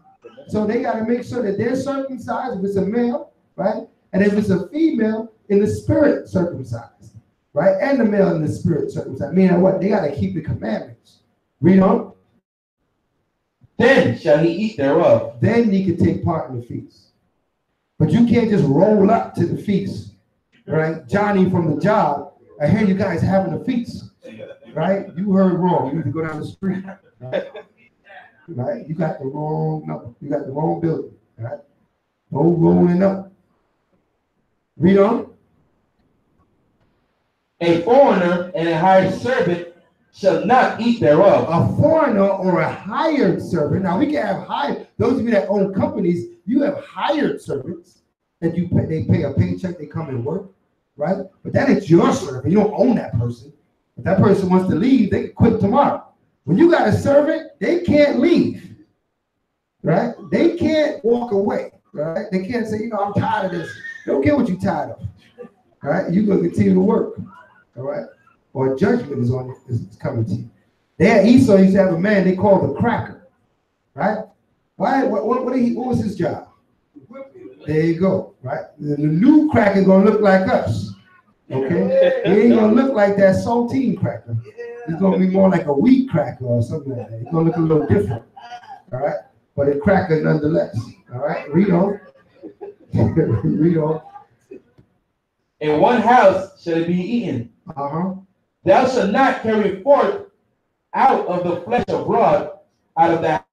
So they got to make sure that they're circumcised if it's a male, right? And if it's a female, in the spirit circumcised, right? And the male in the spirit circumcised. Meaning what? They got to keep the commandments. Read on. Then shall he eat thereof. Then he can take part in the feast. But you can't just roll up to the feast, right? Johnny from the job, I hear you guys having a feast, right? You heard wrong. You need to go down the street, right? Right? You got the wrong number. You got the wrong building, right? No rolling up. Read on. A foreigner and a hired servant shall not eat thereof. A foreigner or a hired servant. Now we can have hired. Those of you that own companies, you have hired servants that you pay. They pay a paycheck. They come and work, right? But that is your servant. You don't own that person. If that person wants to leave, they can quit tomorrow. When you got a servant, they can't leave, right? They can't walk away, right? They can't say, I'm tired of this. They don't care what you're tired of, right? You're going to continue to work, all right? Or judgment is coming to you. There, Esau used to have a man they called the cracker, right? Why? What was his job? There you go, right? The new cracker is going to look like us. Okay? It ain't gonna look like that saltine cracker. It's gonna be more like a wheat cracker or something like that. It's gonna look a little different. All right? But a cracker nonetheless. All right? Read on. Read on. In one house shall it be eaten. Uh-huh. Thou shalt not carry forth out of the flesh abroad, out of that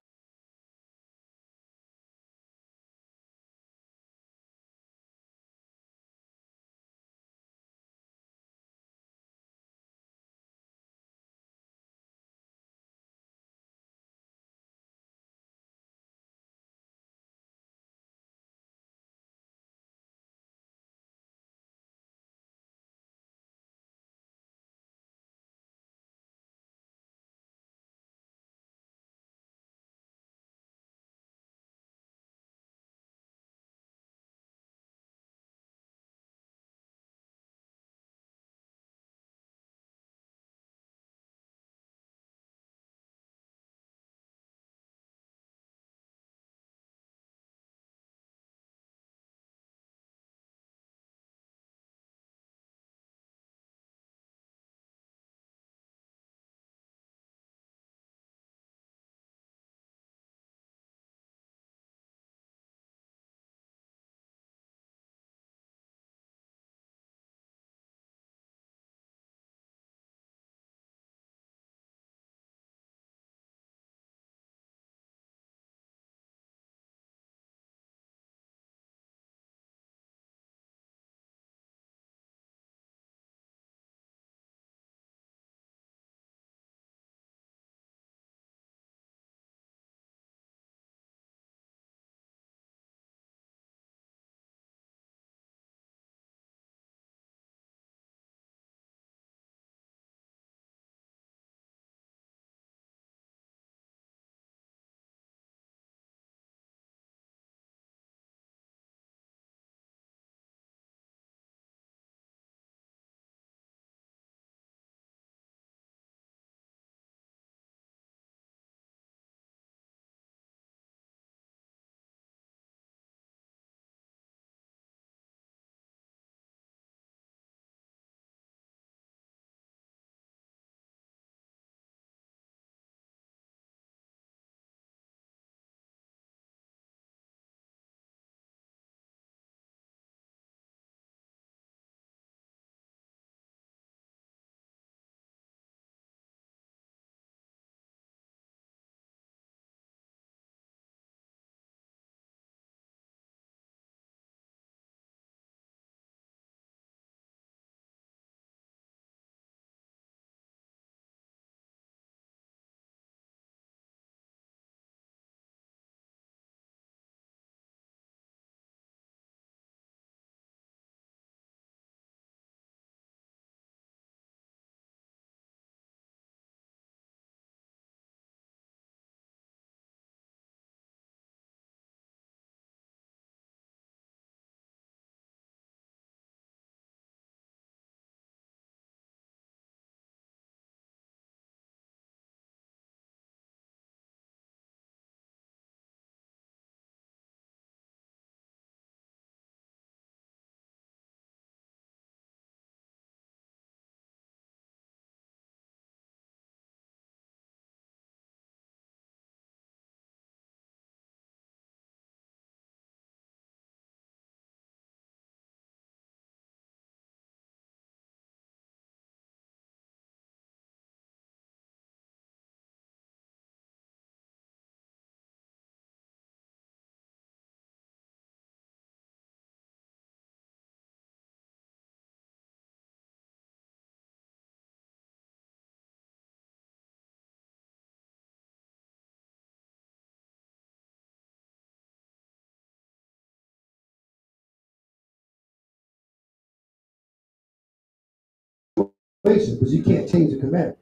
Because you can't change the commandment.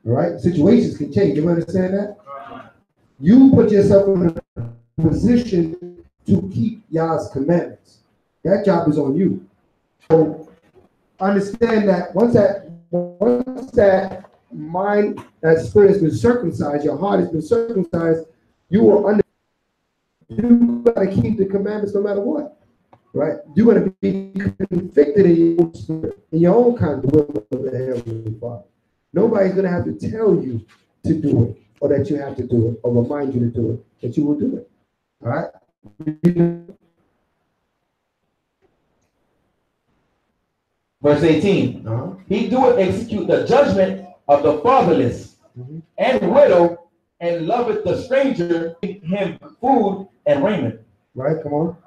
All right? Situations can change. You understand that? You put yourself in a position to keep Yah's commandments. That job is on you. So understand that once that mind, that spirit has been circumcised, your heart has been circumcised, you are under. You gotta keep the commandments no matter what. right? You're going to be convicted in your own spirit, in your own kind of will of the Heavenly Father. Nobody's going to have to tell you to do it, or that you have to do it, or remind you to do it, that you will do it. All right? Verse 18. He doeth execute the judgment of the fatherless and widow, and loveth the stranger, him food and raiment. Right, come on.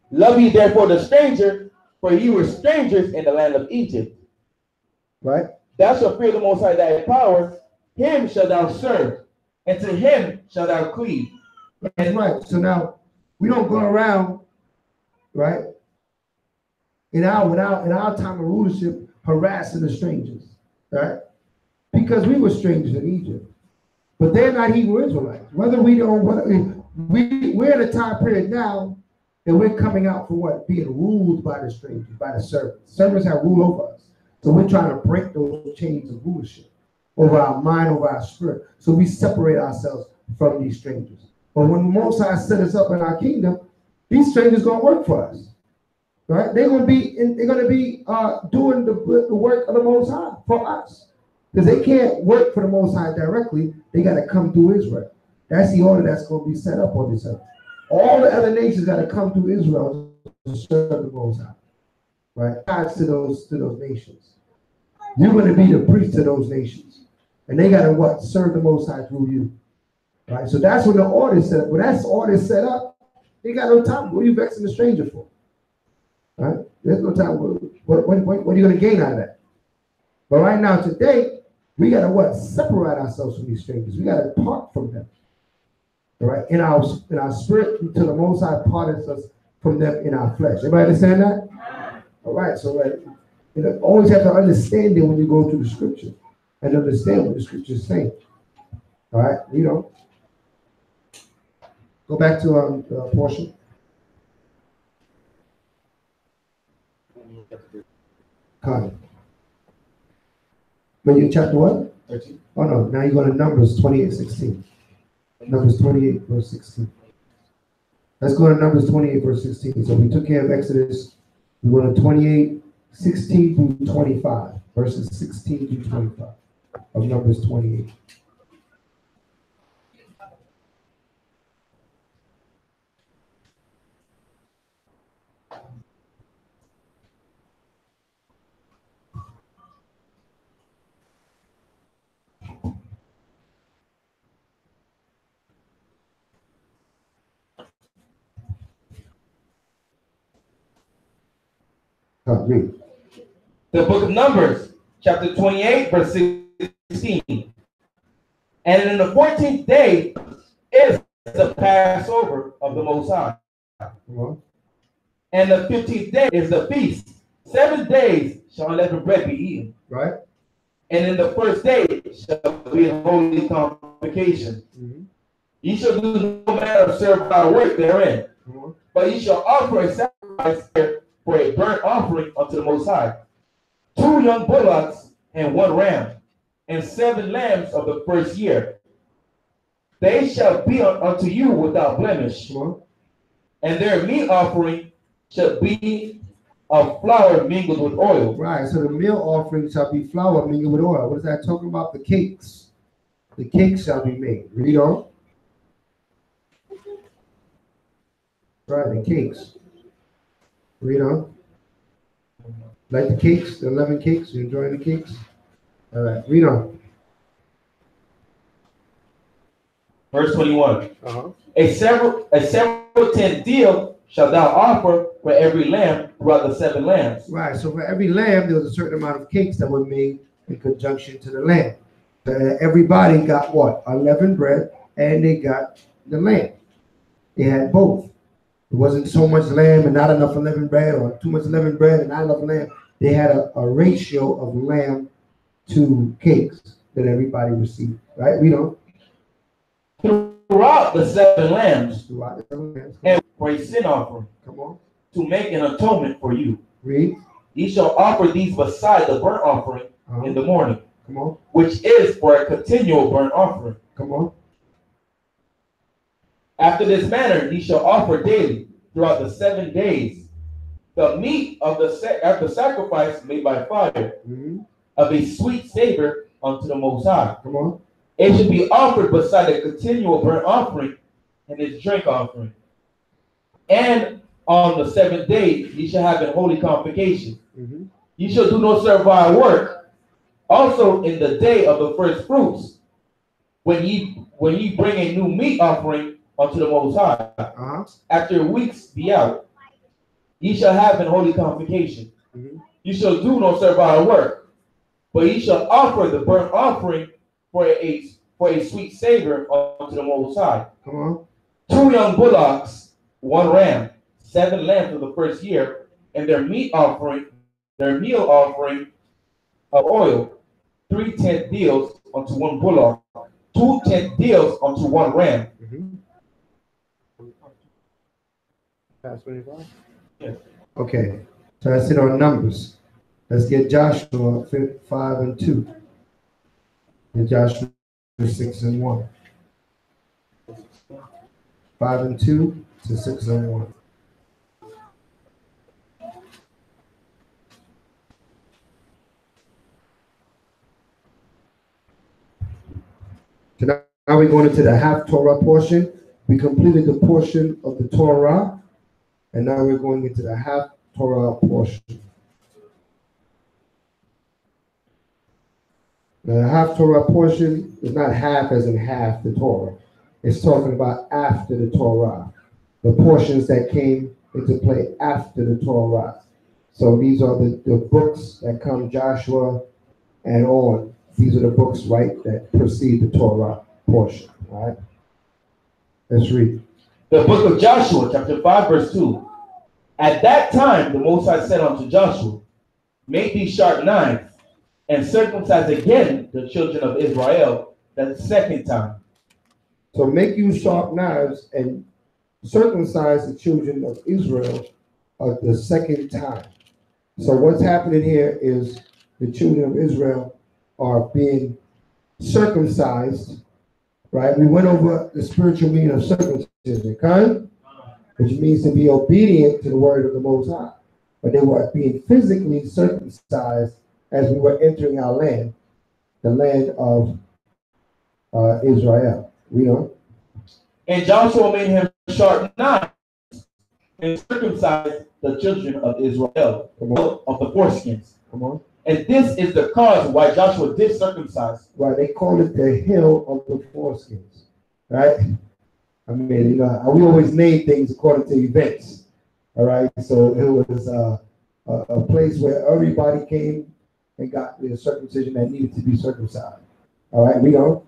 Love ye therefore the stranger, for ye were strangers in the land of Egypt. Right. Thou shalt fear the Most High thy power, him shalt thou serve, and to him shalt thou cleave. That's right. So now we don't go around, right, in our time of rulership, harassing the strangers, right? Because we were strangers in Egypt. But they're not Hebrew Israelites. Whether we don't, we're in a time period now that we're coming out for what? Being ruled by the strangers, by the servants. Servants have rule over us. So we're trying to break those chains of rulership over our mind, over our spirit. So we separate ourselves from these strangers. But when the Most High set us up in our kingdom, these strangers gonna work for us. Right? They're gonna be doing the work of the Most High for us. Because they can't work for the Most High directly. They got to come through Israel. That's the order that's going to be set up on this earth. All the other nations got to come through Israel to serve the Most High. Right? Guys to those nations. You're going to be the priest to those nations. And they got to what? Serve the Most High through you. Right? So that's when the order is set up. When that's the order is set up, they got no time. What are you vexing the stranger for? Right? There's no time. What are you going to gain out of that? But right now, today, we got to what? Separate ourselves from these strangers. We got to part from them. All right? In our spirit, until the Most High parts us from them in our flesh. Everybody understand that? All right. So always have to understand it when you go through the scripture and understand what the scriptures say. All right? Go back to the portion. Connie. But you chapter what? 13. Oh no, now you go to Numbers 28:16. Numbers 28, verse 16. Let's go to Numbers 28, verse 16. So we took care of Exodus. We go to 28, 16 through 25. Verses 16 through 25 of Numbers 28. Read. The book of Numbers, chapter 28, verse 16. And in the 14th day is the Passover of the Most High. And the 15th day is the feast. 7 days shall unleavened bread be eaten. Right. And in the first day shall be a holy convocation. Ye shall do no manner of servile work therein. But ye shall offer a sacrifice for a burnt offering unto the Most High. 2 young bullocks and 1 ram, and 7 lambs of the first year. They shall be unto you without blemish. And their meat offering shall be of flour mingled with oil. Right, so the meal offering shall be flour mingled with oil. What is that talking about? The cakes. The cakes shall be made. Read on. Right, the cakes. Read on. Like the cakes, the 11 cakes? You enjoying the cakes? All right, read on. Verse 21. A several 10 deal shalt thou offer for every lamb throughout the 7 lambs. Right, so for every lamb, there was a certain amount of cakes that were made in conjunction to the lamb. Everybody got what? Unleavened bread, and they got the lamb. They had both. It wasn't so much lamb and not enough unleavened bread, or too much unleavened bread and not enough lamb. They had a ratio of lamb to cakes that everybody received. Right? We don't. Throughout the 7 lambs, and for a sin offering. Come on. To make an atonement for you. Read. Ye shall offer these beside the burnt offering in the morning. Come on. Which is for a continual burnt offering. Come on. After this manner, ye shall offer daily throughout the 7 days the meat of the sacrifice made by fire, of a sweet savor unto the Most High. Come on. It should be offered beside a continual burnt offering and its drink offering. And on the seventh day, ye shall have a holy convocation. Ye shall do no servile work. Also in the day of the first fruits, when ye bring a new meat offering unto the Most High, after weeks be out, ye shall have an holy convocation. Ye shall do no servile work, but ye shall offer the burnt offering for a sweet savor unto the Most High. Come on. 2 young bullocks, 1 ram, 7 lambs of the first year, and their meal offering of oil, 3 tenth deals unto 1 bullock, 2 tenth deals unto 1 ram. Past 25? Yes. Okay. So that's it on Numbers. Let's get Joshua 5 and 2. And Joshua 6 and 1. 5 and 2 to 6 and 1. So now we're going into the half Torah portion. We completed the portion of the Torah, and now we're going into the half Torah portion. Now, the half Torah portion is not half as in half the Torah. It's talking about after the Torah, the portions that came into play after the Torah. So these are the books that come Joshua and on. These are the books, right, that precede the Torah portion. All right. Let's read. The book of Joshua, chapter 5, verse 2. At that time, the Most High said unto Joshua, make these sharp knives, and circumcise again the children of Israel the second time. So make you sharp knives and circumcise the children of Israel the second time. So what's happening here is the children of Israel are being circumcised, right? We went over the spiritual meaning of circumcision, okay? Which means to be obedient to the word of the Most High. But they were being physically circumcised as we were entering our land, the land of Israel. We know. And Joshua made him sharp knives and circumcised the children of Israel of the foreskins. Come on. And this is the cause why Joshua did circumcise. Right, they call it the hill of the foreskins, right? I mean, you know, we always name things according to events, all right? So it was a place where everybody came and got the circumcision that needed to be circumcised. All right, we know.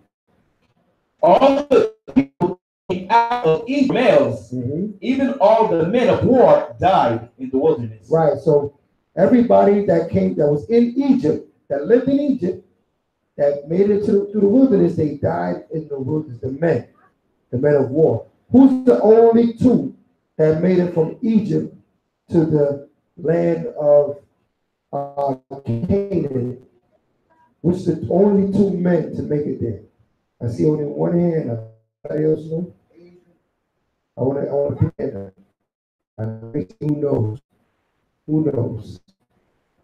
All the people came out of Egypt, males, even all the men of war died in the wilderness. Right, so everybody that came, that was in Egypt, that lived in Egypt, that made it through the wilderness, they died in the wilderness, the men of war. Who's the only two that made it from Egypt to the land of Canaan? Which the only two men to make it there? I see only one hand. Anybody else know? I want to pick that. Who knows? Who knows?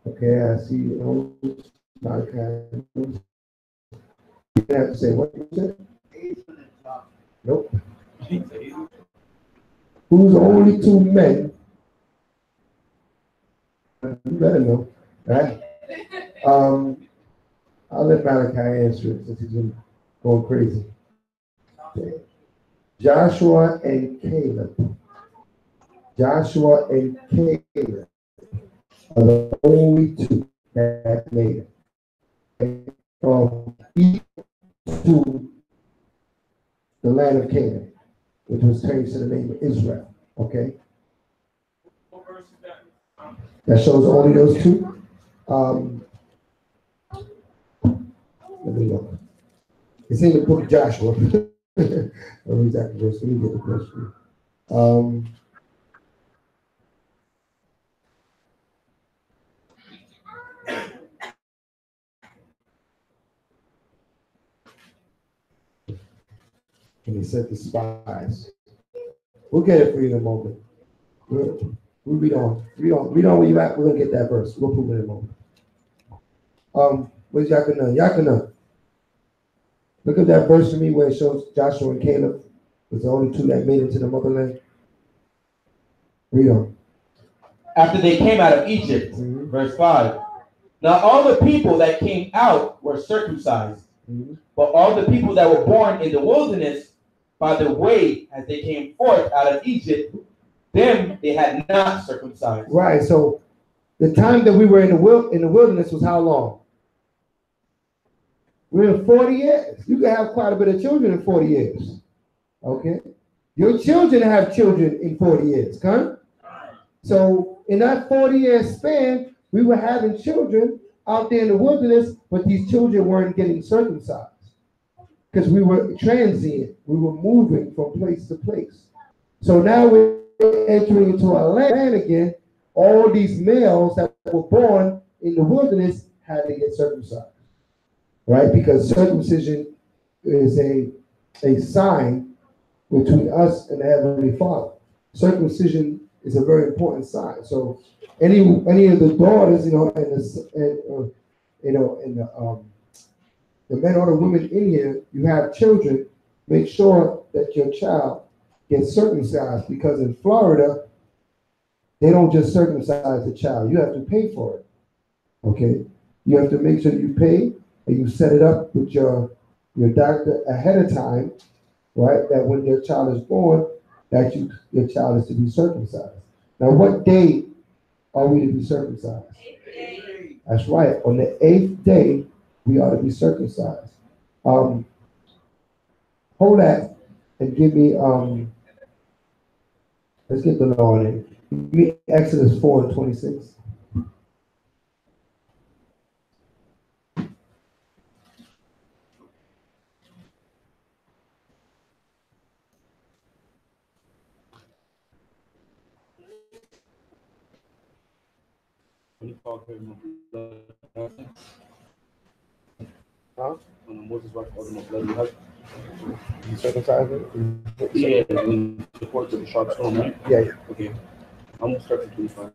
Okay, I see you. Malachi. You have to say what you said. Nope. Who's the only two men? You better know, right? I'll let Malachi answer it since he's been going crazy. Okay. Joshua and Caleb. Joshua and Caleb are the only two that made it from Egypt to the land of Canaan, which was changed to the name of Israel. Okay? That shows only those two. Let me look. It's in the book of Joshua. Oh, exactly. Let me get the question. And he sent the spies. We'll get it for you in a moment. We'll read on. Read on where you at. We're gonna get that verse. We'll prove it in a moment. Where's Yakana? Yakana. Look at that verse for me where it shows Joshua and Caleb was the only two that made it to the motherland. Read on. After they came out of Egypt, verse 5. Now all the people that came out were circumcised, but all the people that were born in the wilderness by the way as they came forth out of Egypt, them they had not circumcised. Right. So the time that we were in the wilderness was how long? We're in 40 years. You can have quite a bit of children in 40 years. Okay. Your children have children in 40 years, huh? So in that 40-year span, we were having children out there in the wilderness, but these children weren't getting circumcised because we were transient. We were moving from place to place. So now we're entering into our land again. All these males that were born in the wilderness had to get circumcised, right? Because circumcision is a sign between us and the Heavenly Father. Circumcision is a very important sign. So any of the daughters, the men or the women in here, you have children, make sure that your child gets circumcised, because in Florida, they don't just circumcise the child. You have to pay for it. Okay? You have to make sure you pay and you set it up with your doctor ahead of time, right? That when your child is born, that your child is to be circumcised. Now, what day are we to be circumcised? That's right. On the 8th day, we ought to be circumcised. Hold that and give me, let's get the law in it. Give me Exodus 4:26. Huh? When Moses watched all the bloody husband. You circumcised it? Yeah, when the court of the sharp stone, right? Yeah. Okay. I'm gonna start from 25.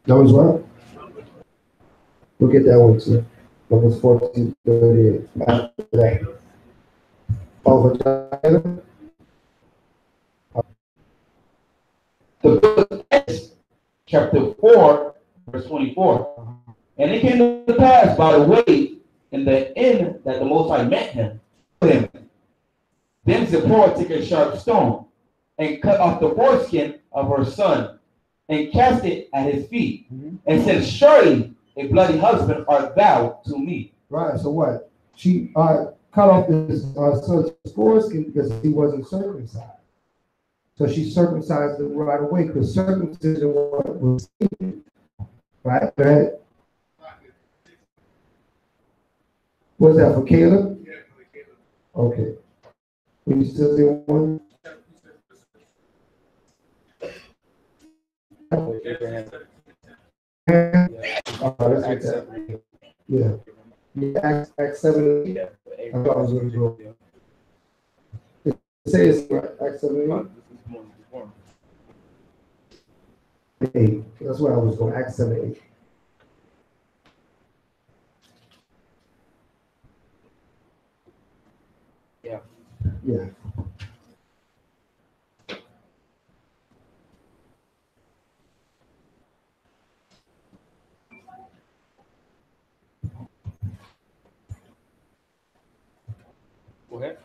Numbers what? We'll get that one too. Numbers 14:38. After that. Over time. The book of Acts, chapter 4, verse 24. And it came to pass by the way in the inn that the Most High met him. Then Zipporah took a sharp stone and cut off the foreskin of her son and cast it at his feet and said, surely a bloody husband art thou to me. Right, so what? She cut off his son's foreskin because he wasn't circumcised. So she circumcised him right away because circumcision was right. Go ahead. What's that for Caleb? Yeah, for Caleb. Okay. Will you still see one? Let's get that. Yeah. Acts 7. Yeah. I thought I was going to go. It says Acts 7. 8. That's where I was going. Acts 7:8. Yeah. Yeah. Go ahead.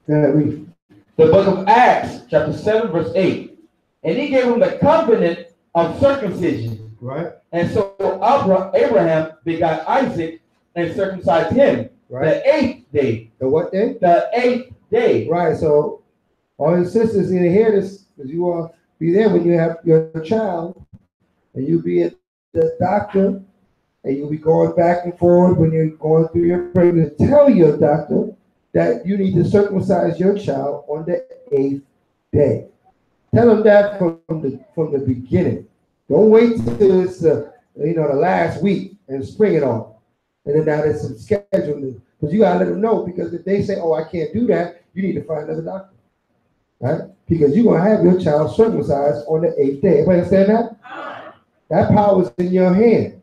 Read. The book of Acts, chapter 7, verse 8. And he gave him the covenant of circumcision. Right. And so Abraham begot Isaac and circumcised him Right. the 8th day. The what day? The 8th day. Right. So all your sisters need to hear this, because you will be there when you have your child, and you'll be at the doctor, and you'll be going back and forth when you're going through your pregnancy. Tell your doctor that you need to circumcise your child on the 8th day. Tell them that from the beginning. Don't wait till it's the last week and spring it on, and then now there's some scheduling, because you gotta let them know. Because if they say, "Oh, I can't do that," you need to find another doctor. right? Because you're going to have your child circumcised on the 8th day. Everybody understand that? That power is in your hand.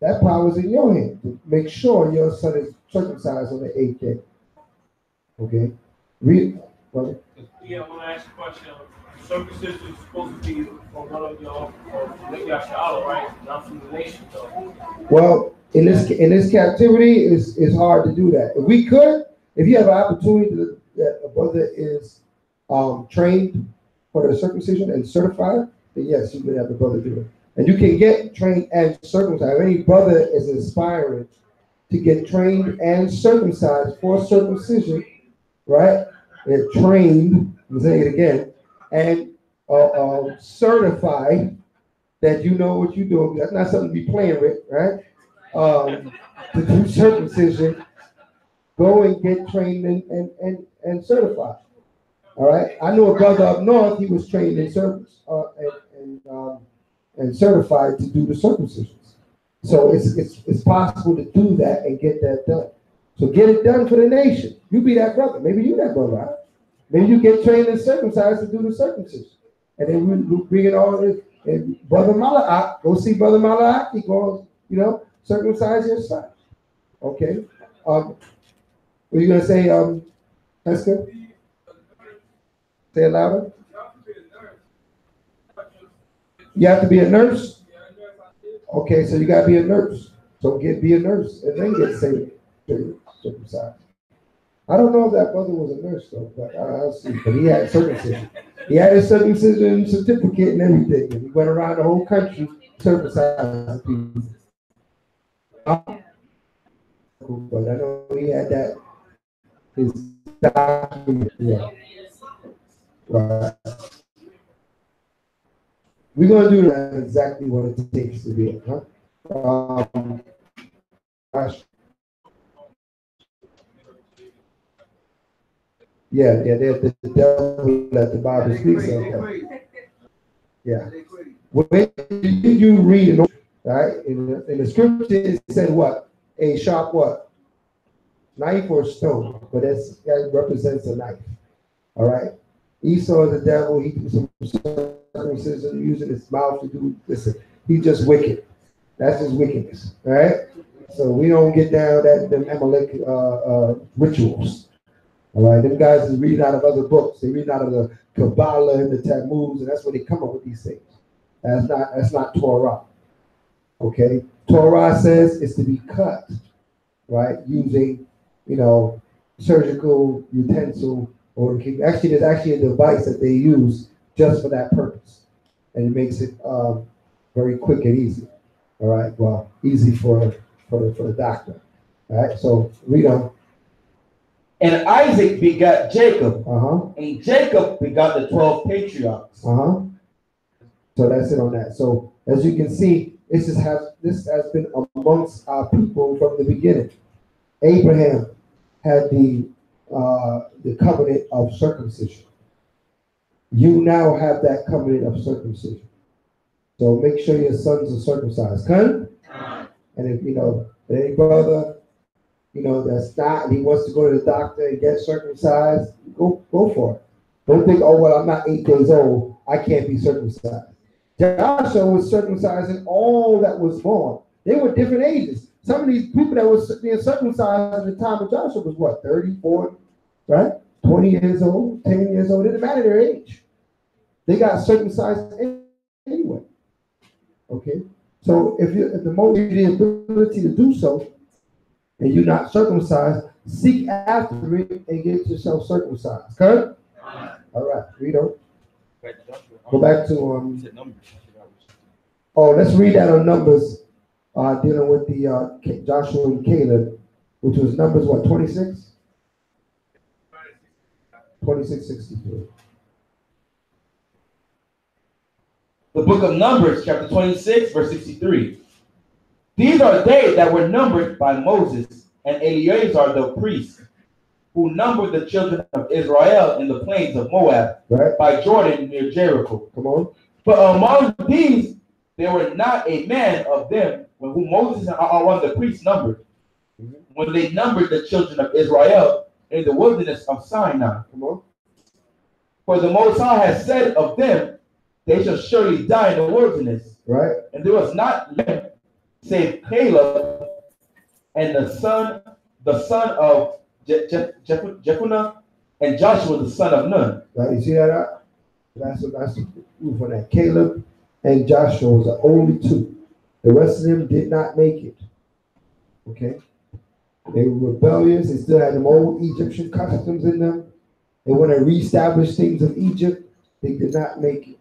That power is in your hand to make sure your son is circumcised on the 8th day. Okay? Read, brother. Yeah, I want to ask you a question. Circumcision is supposed to be for one of y'all, or maybe Yasha'Allah, right? Not from the nation, though. Well, in this captivity, it's hard to do that. If we could, if you have an opportunity that a brother is trained for the circumcision and certified, then yes, you could have the brother do it. And you can get trained and circumcised. If any brother is aspiring to get trained and circumcised for circumcision, right? They're trained, I'm saying it again, and certified that you know what you're doing. That's not something to be playing with, right? To do circumcision, go and get trained and certified. All right. I know a brother up north. He was trained in service and certified to do the circumcisions. So it's possible to do that and get that done. So get it done for the nation. You be that brother. Maybe you that brother. Right? Maybe you get trained and circumcised to do the circumcision, and then we bring it all in. And Brother Malak, go see Brother Malak. He goes, circumcise your son. Okay. What are you gonna say, Esther? Say it louder. You have to be a nurse. Okay, so you gotta be a nurse. So be a nurse and then get circumcised. I don't know if that brother was a nurse though, but I'll see. But he had circumcision. He had his circumcision certificate and everything, and he went around the whole country circumcising people. But I know he had that. His document. Yeah. Right. We're gonna do that exactly what it takes to be it, huh? Yeah, they're the devil that the Bible speaks of. Yeah. When you read it, right? In the scripture, it said what? A sharp what? Knife or stone, but that represents a knife. All right. Esau is the devil. He did some circumcision using his mouth to do. Listen, he's just wicked. That's his wickedness. All right. So we don't get down them Amalek rituals. All right, them guys is reading out of other books. They read out of the Kabbalah and the Talmuds, and that's where they come up with these things. That's not Torah. Okay, Torah says it's to be cut, right, using surgical utensil, or there's actually a device that they use just for that purpose, and it makes it very quick and easy. All right, well, easy for the doctor. All right, so read on. And Isaac begot Jacob, Uh-huh. and Jacob begot the 12 patriarchs. Uh-huh. So that's it on that. So as you can see, this has been amongst our people from the beginning. Abraham had the covenant of circumcision. You now have that covenant of circumcision. So make sure your sons are circumcised. Come? And if any brother that's not, and he wants to go to the doctor and get circumcised, go for it. Don't think, oh, well, I'm not 8 days old, I can't be circumcised. Joshua was circumcising all that was born. They were different ages. Some of these people that was being circumcised at the time of Joshua was what, 30, 40, right? 20 years old, 10 years old. It didn't matter their age. They got circumcised anyway. Okay? So if the moment you have the ability to do so, and you're not circumcised, seek after it and get yourself circumcised. Correct? All right, read on. Go back to let's read that on Numbers, dealing with the Joshua and Caleb, which was Numbers what, 26? 26:63. The book of Numbers, chapter 26, verse 63. These are they that were numbered by Moses and Eleazar the priest, who numbered the children of Israel in the plains of Moab, right, by Jordan near Jericho. Come on. But among these, there were not a man of them whom Moses and Aaron the priest numbered, when they numbered the children of Israel in the wilderness of Sinai. Come on. For the Most High has said of them, they shall surely die in the wilderness. Right? And there was not left save Caleb and the son of Jephunneh, and Joshua the son of Nun. Right? You see that? That's the proof on that. Caleb and Joshua was the only two. The rest of them did not make it. Okay? They were rebellious. They still had them old Egyptian customs in them. They want to reestablish things of Egypt. They did not make it.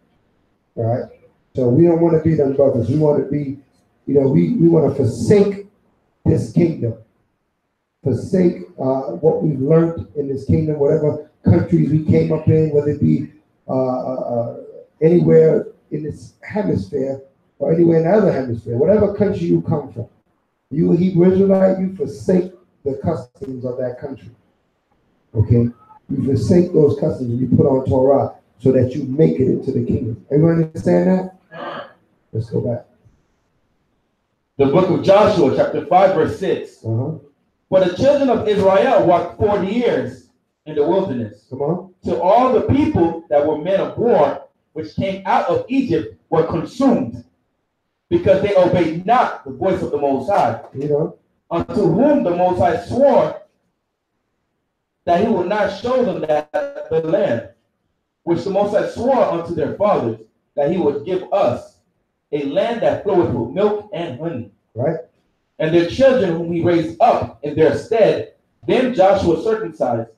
All right? So we don't want to be them brothers. We want to be, we want to forsake this kingdom. Forsake what we've learned in this kingdom, whatever countries we came up in, whether it be anywhere in this hemisphere or anywhere in the other hemisphere, whatever country you come from. You a Hebrew Israelite, you forsake the customs of that country. Okay? You forsake those customs and you put on Torah so that you make it into the kingdom. Everyone understand that? Let's go back. The book of Joshua, chapter 5, verse 6. For the children of Israel walked 40 years in the wilderness. Come on. Till all the people that were men of war, which came out of Egypt, were consumed, because they obeyed not the voice of the Most High, unto whom the Most High swore that he would not show them that the land, which the Most High swore unto their fathers, that he would give us, a land that floweth with milk and honey. Right. And their children whom he raised up in their stead, them Joshua circumcised,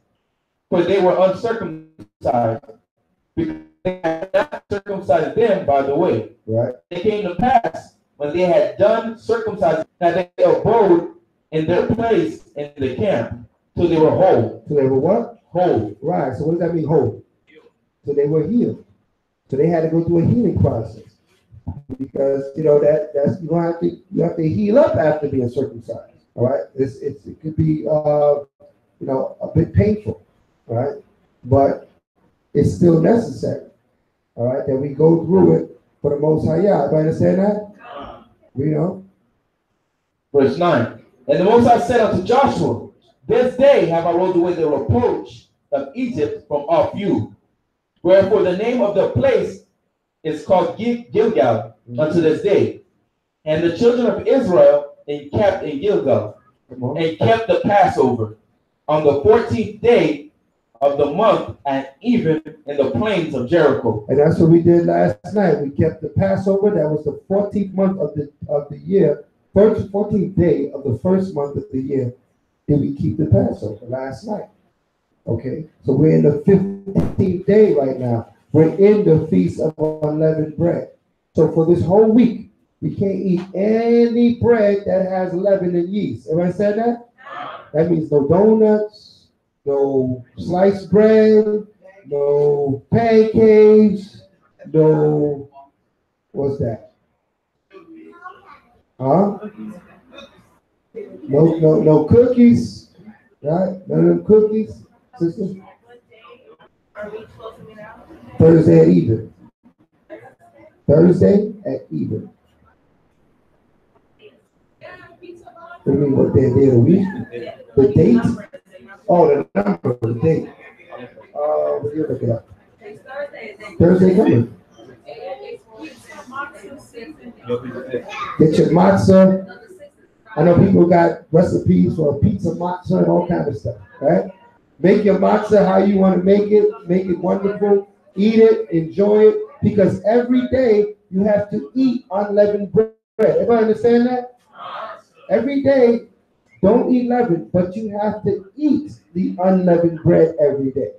for they were uncircumcised, because they had not circumcised them by the way. Right. It came to pass, when they had done circumcising, that they abode in their place in the camp, till they were whole. So they were what? Whole. Right. So what does that mean, whole? So they were healed. So they had to go through a healing process. Because that's you have to heal up after being circumcised. All right. It could be a bit painful, all right? But it's still necessary. All right, that we go through it for the Most High. Yeah, everybody understand that? Verse 9. And the Most High said unto Joshua, this day have I rolled away the reproach of Egypt from off you. Wherefore the name of the place is called Gilgal unto this day. And the children of Israel encamped in Gilgal, and kept the Passover on the 14th day of the month, and even in the plains of Jericho. And that's what we did last night. We kept the Passover. That was the 14th month of the year, 14th day of the first month of the year. Did we keep the Passover last night? Okay, so we're in the 15th day right now. We're in the Feast of Unleavened Bread. So for this whole week, we can't eat any bread that has leaven and yeast. Everybody said that? That means no donuts, no sliced bread, no pancakes, no, what's that? Huh? No cookies, right? None of them cookies, sister. Thursday at even. Thursday at even. What do you mean, what day of the week? The date? Oh, the number, the date. You look it up. Thursday coming. Get your matzah. I know people got recipes for pizza matzah and all kind of stuff, right? Make your matzah how you want to make it wonderful, eat it, enjoy it, because every day you have to eat unleavened bread. Everybody understand that? Every day, don't eat leaven, but you have to eat the unleavened bread every day.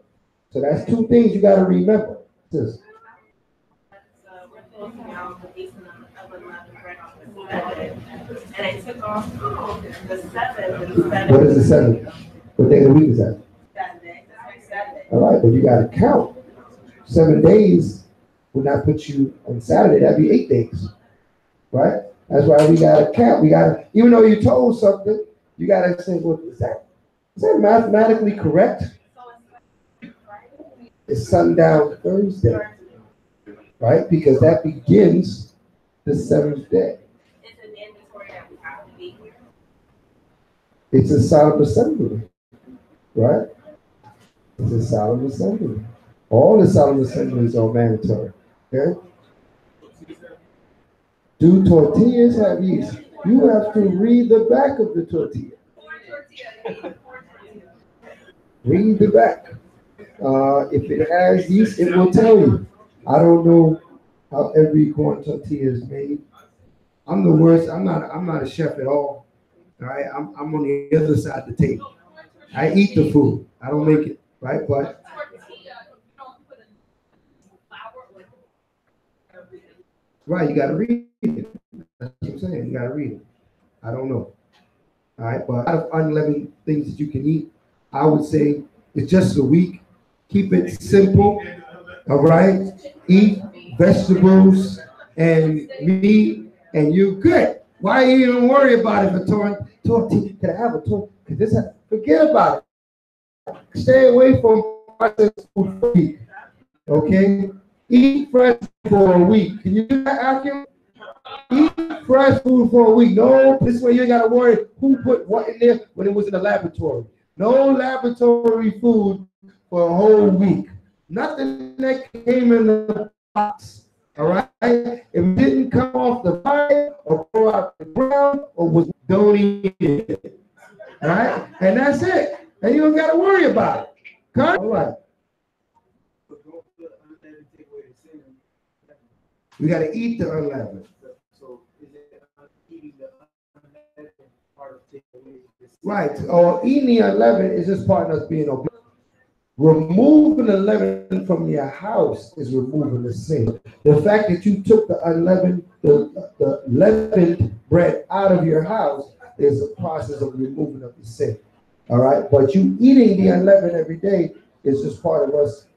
So that's two things you got to remember. Sis. And I took off the 7th. What is the 7th? What day of the week is that? Saturday. All right, but you got to count. 7 days would not put you on Saturday. That'd be 8 days, right? That's why we got to count. We got to, even though you told something, you got to say, well, is that mathematically correct? It's sundown Thursday, right? Because that begins the 7th day. It's a solemn assembly, right? It's a solemn assembly. All the solemn assemblies are mandatory. Okay? Do tortillas have yeast? You have to read the back of the tortilla. Read the back. If it has yeast, it will tell you. I don't know how every corn tortilla is made. I'm the worst. I'm not a chef at all. All right. I'm on the other side of the table. I eat the food. I don't make it. Right. But right, you gotta read it. That's what I'm saying. You gotta read it. I don't know. All right, but out of unleavened things that you can eat, I would say it's just a week. Keep it simple. All right. Eat vegetables and meat, and you're good. Why even worry about it? Tortilla? Can I have a tortilla? Forget about it. Stay away from processed food for a week. Okay. Eat fresh for a week. Can you do that, Akim? Eat fresh food for a week. No, this way you ain't got to worry who put what in there when it was in the laboratory. No laboratory food for a whole week. Nothing that came in the box. All right? If it didn't come off the fire or go out the ground or was don't eat it. All right? And that's it. And you don't got to worry about it. Cut? All right. We got to eat the unleavened. So is it eating the unleavened part of takeaway? Right. Or eating the unleavened is just part of us being obedient. Removing the leaven from your house is removing the sin. The fact that you took the unleavened, the leavened bread out of your house is a process of removing of the sin. All right. But you eating the unleavened every day is just part of us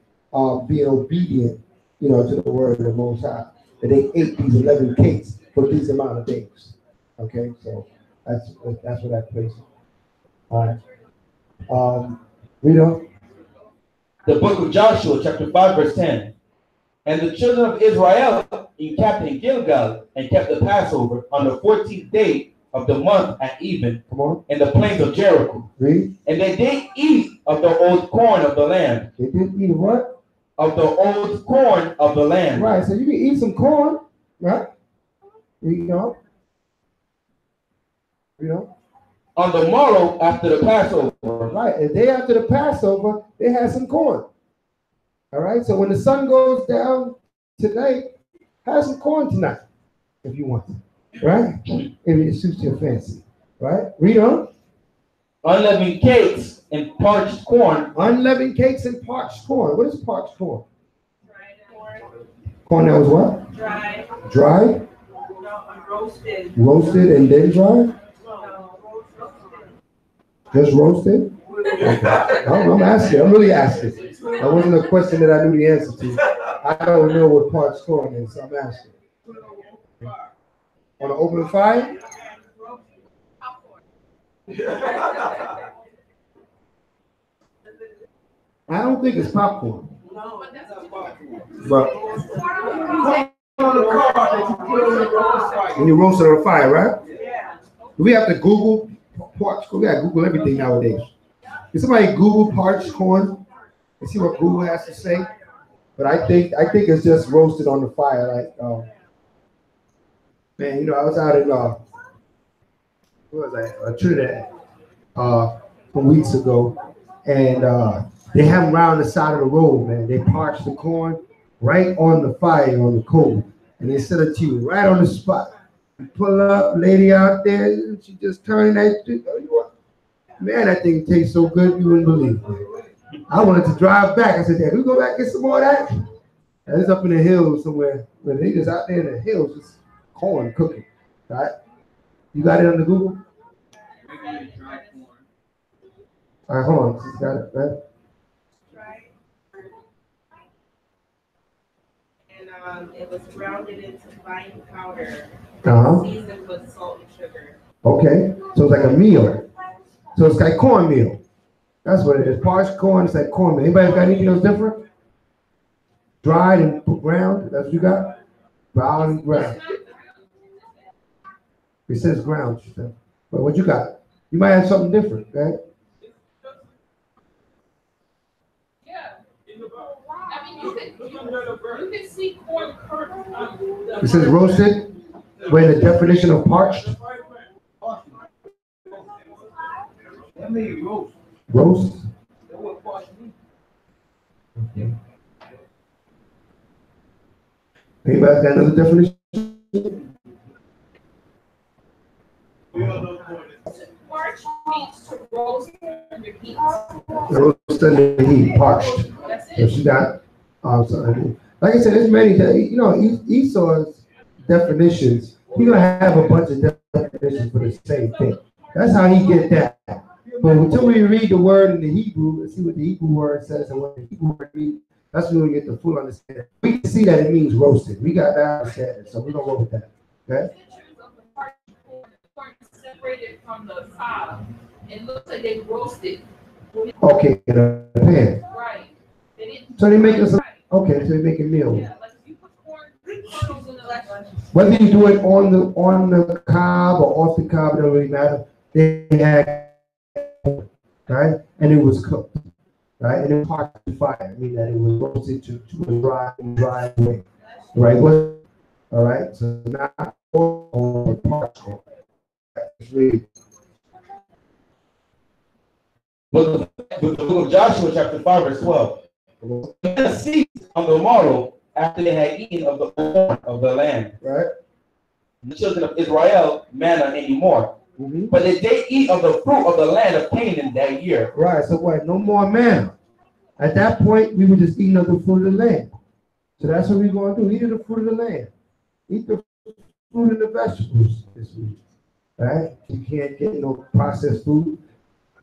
being obedient, to the word of the Most High. That they ate these 11 cakes for these amount of days. Okay, so that's what that plays. All right. Read on. The book of Joshua, chapter 5, verse 10. And the children of Israel encamped in Gilgal and kept the Passover on the 14th day of the month at even. Come on. In the plains of Jericho. Read. And they did eat of the old corn of the land. They did eat what? Of the old corn of the land. Right, so you can eat some corn, right? On the morrow after the Passover. Right, a day after the Passover, they had some corn. All right, so when the sun goes down tonight, have some corn tonight, if you want to, right? If it suits your fancy, right? Read on. Unleavened cakes and parched corn. Unleavened cakes and parched corn. What is parched corn? Dried corn. Corn that was what? Dry. Dry? No, roasted. Roasted and then dry? No, roasted. Just roasted? Okay. I'm asking. I'm really asking. That wasn't a question that I knew the answer to. I don't know what parched corn is, so I'm asking. On an open fire? I don't think it's popcorn. No, but that's popcorn. But when you roast it on the fire, right? Yeah. We have to Google parched corn. We gotta Google everything nowadays. Can somebody Google parched corn and see what Google has to say? But I think it's just roasted on the fire. Like, man, I was out in what was I? Trinidad some weeks ago, and they have them around the side of the road, man. They parch the corn right on the fire, on the coal, and they sell it to you right on the spot. You pull up, lady out there, and she just turned that. Man, that thing tastes so good you wouldn't believe it. I wanted to drive back. I said, "Dad, we go back and get some more of that." And it's up in the hills somewhere, but they just out there in the hills, just corn cooking, right? You got it on the Google? All right, hold on. She's got it, right? And it was grounded into fine powder, seasoned with salt and sugar. Okay, so it's like a meal. So it's like cornmeal. That's what it is. Parched corn, it's like cornmeal. Anybody got anything else different? Dried and ground, that's what you got? Brown and ground. It says ground, but what you got? You might have something different, right? Yeah. I mean, You can see corn kernel. It says roasted. Where the definition of parched? That means roast. Roast. That's what parched means. Okay. Anybody got another definition? Parch means to roast under heat. Roast under heat, parched. That's So it. she got, sorry. Like I said, there's many, Esau's definitions, he's gonna have a bunch of definitions for the same thing. That's how he get that. But until we read the word in the Hebrew and see what the Hebrew word says and what the Hebrew word means, that's when we get the full understanding. We can see that it means roasted. We got that understanding, so we're gonna go with that. Okay? Pictures of the corn separated from the cob. It looks like they roasted. Okay, in a pan. Right. They didn't. So they make us, Right. okay, so they make a meal. Yeah, like if you put corn kernels in the Whether you do it on the cob or off the cob, it don't really matter. They had, right, and it was cooked, right, and it was hot to fire. I mean that it was roasted to a dry way, right? All right, so not all parts. But the book of Joshua, chapter 5, verse 12. The seeds on the morrow after they had eaten of the corn of the land. Right. The children of Israel manna anymore. Mm-hmm. But if they eat of the fruit of the land of Canaan that year. Right. So what? No more manna. At that point, we were just eating of the fruit of the land. So that's what we're going to do. Eat of the fruit of the land. Eat the fruit and the vegetables this week. Right? You can't get no processed food.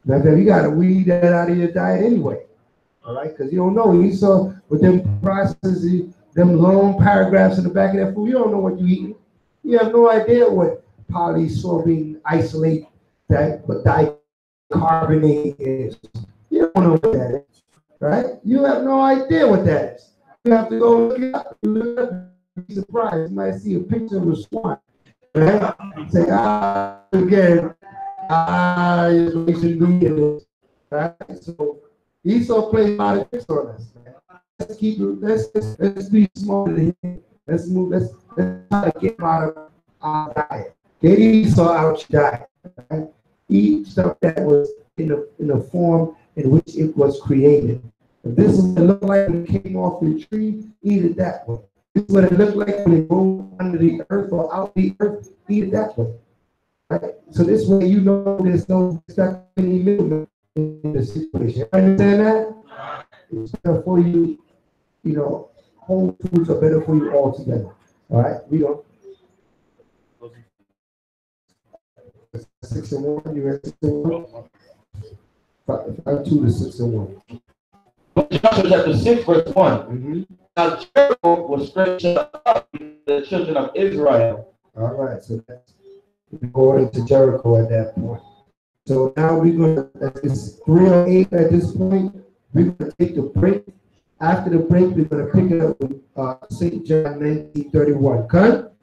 Now, you got to weed that out of your diet anyway. All right? Because you don't know. You saw with them processes, them long paragraphs in the back of that food, you don't know what you're eating. You have no idea what polysorbate isolate, that dicarbonate is. You don't know what that is. Right? You have no idea what that is. You have to go look it up. You look it up, be surprised. You might see a picture of a swan. Right? Say, again, right? So Esau played a lot of tricks on us, man. Let's be smarter than him. Let's try to get him out of our diet. Get Esau out your diet. Right? Eat stuff that was in a form in which it was created. If this is what it looked like when it came off the tree, eat it that way. This is what it looked like when it rolled under the earth or out the earth, eat it that way. Right? So this way you know there's no any middleman in the situation. Understand that? It's better for you, whole foods are better for you altogether. All right? We don't. 6 and 1, you at 6 and 1? 5, 2 to 6 and 1. Joshua chapter 6, verse 1. Mm-hmm. Now Jericho was stretched up to the children of Israel. All right, so that's going to Jericho at that point. So now we're going to, it's 3:08 at this point. We're going to take the break. After the break, we're going to pick it up with St. John 19:31. Cut?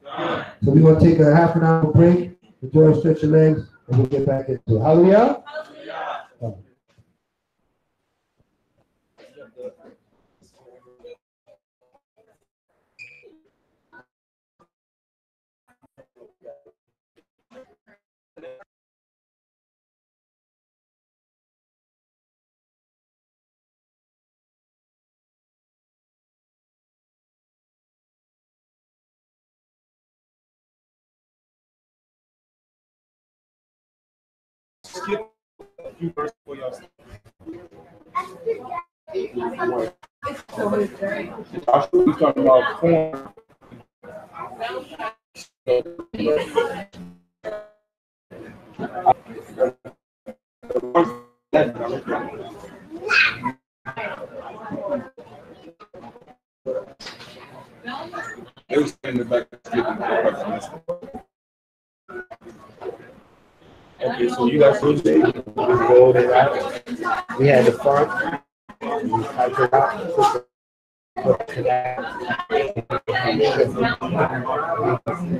So we're going to take a half an hour break. Enjoy, stretch your legs, and we'll get back into it. Hallelujah. Hallelujah. Skip a few verses for y'all. Joshua, we talking about corn. They was in the back. Okay, so you guys rolled it out. We had the front. We typed it out.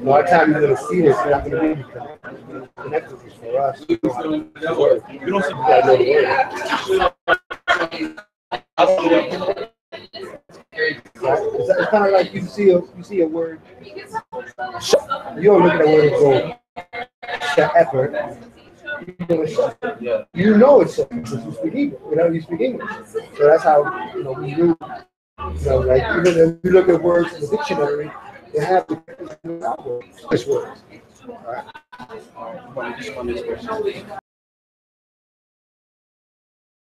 More time you're gonna see this, it's not gonna be connected for us. You don't see that kind of like you see a word. You don't look at a word and go shepherd. You know it's shepherd because you speak Hebrew. You speak English. So that's how we knew. Like even if you look at words in the dictionary, they have the English words. All right.